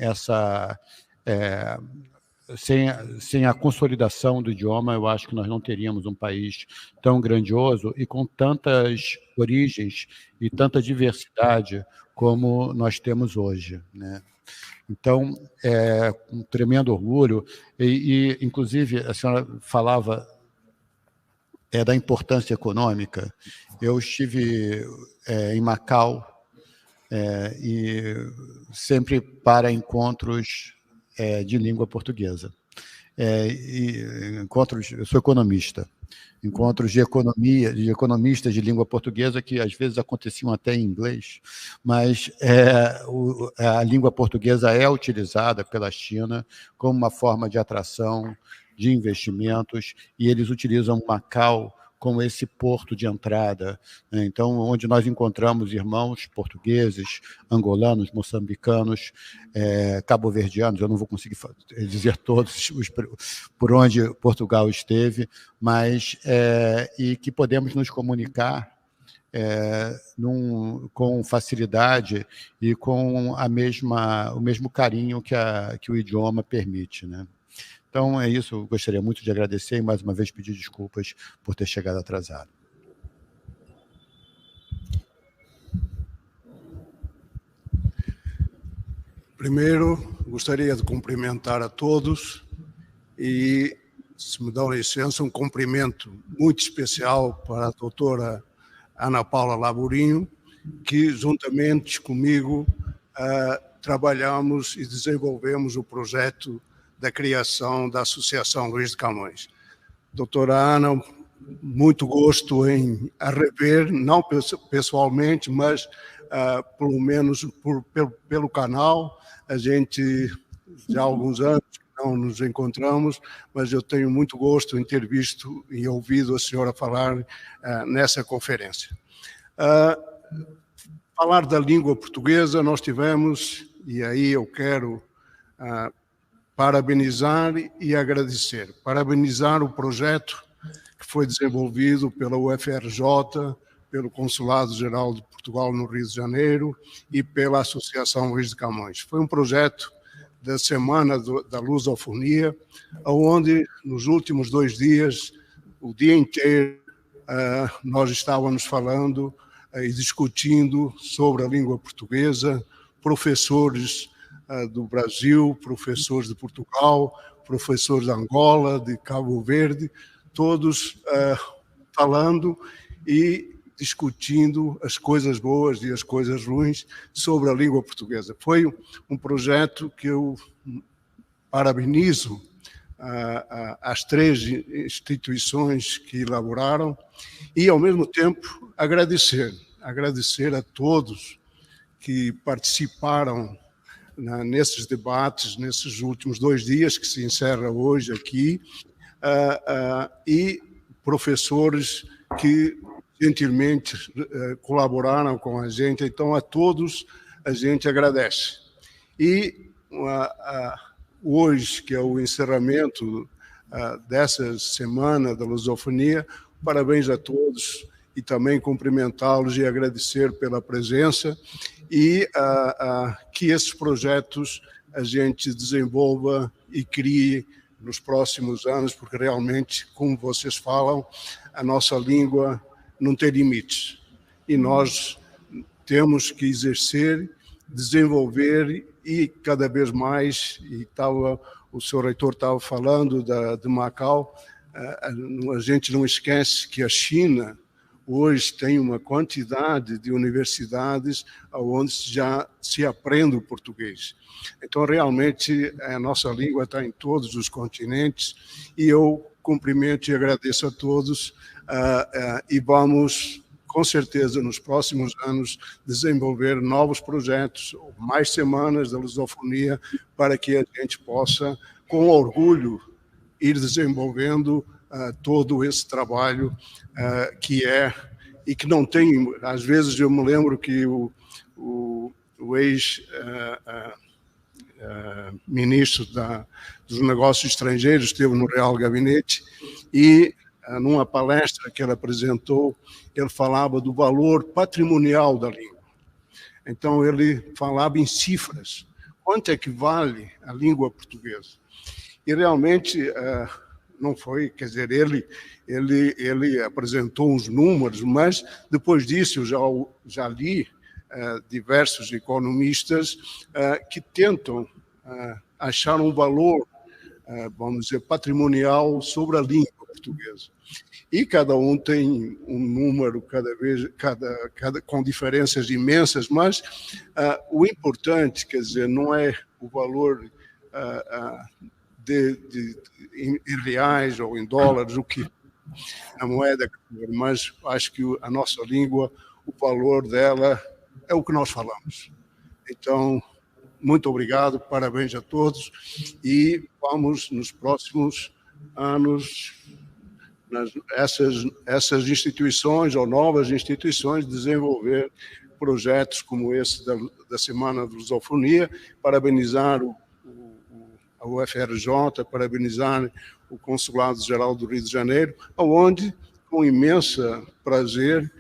a consolidação do idioma, eu acho que nós não teríamos um país tão grandioso e com tantas origens e tanta diversidade como nós temos hoje, né? Então, um tremendo orgulho, e inclusive, a senhora falava da importância econômica. Eu estive em Macau e sempre para encontros de língua portuguesa. Eu sou economista, encontros de economia, de economistas de língua portuguesa que às vezes aconteciam até em inglês, mas a língua portuguesa é utilizada pela China como uma forma de atração de investimentos, e eles utilizam Macau como esse porto de entrada, né? Então, onde nós encontramos irmãos portugueses, angolanos, moçambicanos, cabo-verdianos, eu não vou conseguir dizer todos por onde Portugal esteve, mas e que podemos nos comunicar com facilidade e com o mesmo carinho que o idioma permite, né? Então, é isso. Eu gostaria muito de agradecer e, mais uma vez, pedir desculpas por ter chegado atrasado. Primeiro, gostaria de cumprimentar a todos e, se me dão licença, um cumprimento muito especial para a doutora Ana Paula Laburinho, que, juntamente comigo, trabalhamos e desenvolvemos o projeto da criação da Associação Luís de Camões. Doutora Ana, muito gosto em a rever, não pessoalmente, mas pelo menos pelo canal. A gente já há alguns anos que não nos encontramos, mas eu tenho muito gosto em ter visto e ouvido a senhora falar nessa conferência. Falar da língua portuguesa, nós tivemos, e aí eu quero parabenizar e agradecer. Parabenizar o projeto que foi desenvolvido pela UFRJ, pelo Consulado-Geral de Portugal no Rio de Janeiro e pela Associação Luís de Camões. Foi um projeto da Semana da Lusofonia, onde nos últimos 2 dias, o dia inteiro, nós estávamos falando e discutindo sobre a língua portuguesa, professores do Brasil, professores de Portugal, professores de Angola, de Cabo Verde, todos falando e discutindo as coisas boas e as coisas ruins sobre a língua portuguesa. Foi um projeto que eu parabenizo as 3 instituições que elaboraram e, ao mesmo tempo, agradecer a todos que participaram nesses debates, nesses últimos 2 dias, que se encerra hoje aqui, e professores que gentilmente colaboraram com a gente. Então, a todos a gente agradece. E hoje, que é o encerramento dessa Semana da Lusofonia, parabéns a todos e também cumprimentá-los e agradecer pela presença e que esses projetos a gente desenvolva e crie nos próximos anos, porque realmente, como vocês falam, a nossa língua não tem limites e nós temos que exercer, desenvolver e cada vez mais, e o senhor reitor estava falando de Macau, a gente não esquece que a China hoje tem uma quantidade de universidades onde já se aprende o português. Então, realmente, a nossa língua está em todos os continentes e eu cumprimento e agradeço a todos e vamos, com certeza, nos próximos anos, desenvolver novos projetos, mais semanas da lusofonia, para que a gente possa, com orgulho, ir desenvolvendo todo esse trabalho que e que não tem. Às vezes eu me lembro que o ex-ministro dos Negócios Estrangeiros esteve no Real Gabinete e, numa palestra que ele apresentou, ele falava do valor patrimonial da língua. Então, ele falava em cifras. Quanto é que vale a língua portuguesa? E realmente não foi, quer dizer, ele apresentou uns números, mas depois disso eu já li diversos economistas que tentam achar um valor, vamos dizer, patrimonial sobre a língua. portuguesa. E cada um tem um número com diferenças imensas, mas o importante, quer dizer, não é o valor em reais ou em dólares, o que a moeda, mas acho que a nossa língua, o valor dela é o que nós falamos. Então, muito obrigado, parabéns a todos e vamos nos próximos anos essas instituições ou novas instituições desenvolver projetos como esse da Semana da Lusofonia, parabenizar a UFRJ, parabenizar o Consulado-Geral do Rio de Janeiro, onde, com imenso prazer,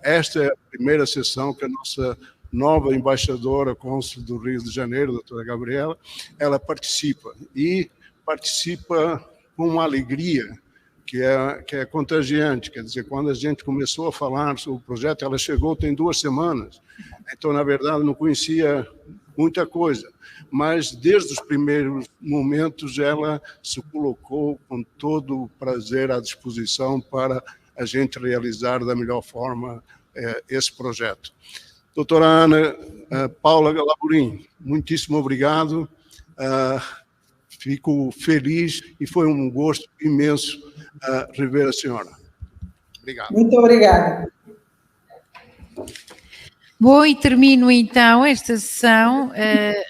esta é a primeira sessão que a nossa nova embaixadora cônsul do Rio de Janeiro, a doutora Gabriela, ela participa, e participa com uma alegria que é contagiante. Quer dizer, quando a gente começou a falar sobre o projeto, ela chegou tem 2 semanas, então, na verdade, não conhecia muita coisa, mas desde os primeiros momentos ela se colocou com todo o prazer à disposição para a gente realizar da melhor forma esse projeto. Doutora Ana Paula Laburim, muitíssimo obrigado, fico feliz e foi um gosto imenso rever a senhora. Obrigado. Muito obrigada. Bom, e termino então esta sessão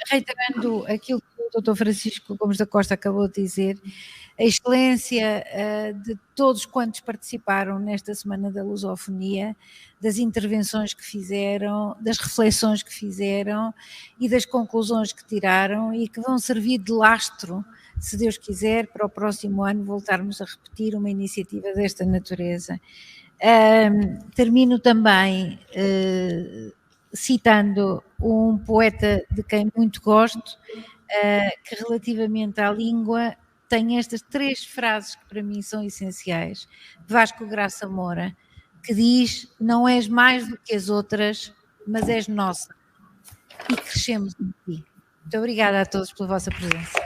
reiterando aquilo que o Dr. Francisco Gomes da Costa acabou de dizer, a excelência de todos quantos participaram nesta Semana da Lusofonia, das intervenções que fizeram, das reflexões que fizeram e das conclusões que tiraram e que vão servir de lastro, se Deus quiser, para o próximo ano voltarmos a repetir uma iniciativa desta natureza. Termino também citando um poeta de quem muito gosto, que relativamente à língua tem estas 3 frases que para mim são essenciais, de Vasco Graça Moura, que diz: não és mais do que as outras, mas és nossa, e crescemos em ti. Muito obrigada a todos pela vossa presença.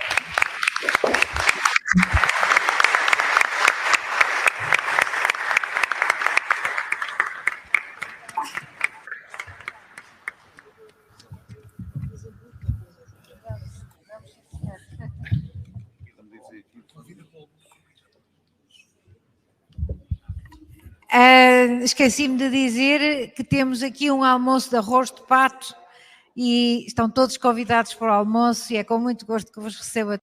Esqueci-me de dizer que temos aqui um almoço de arroz de pato e estão todos convidados para o almoço e é com muito gosto que vos recebo a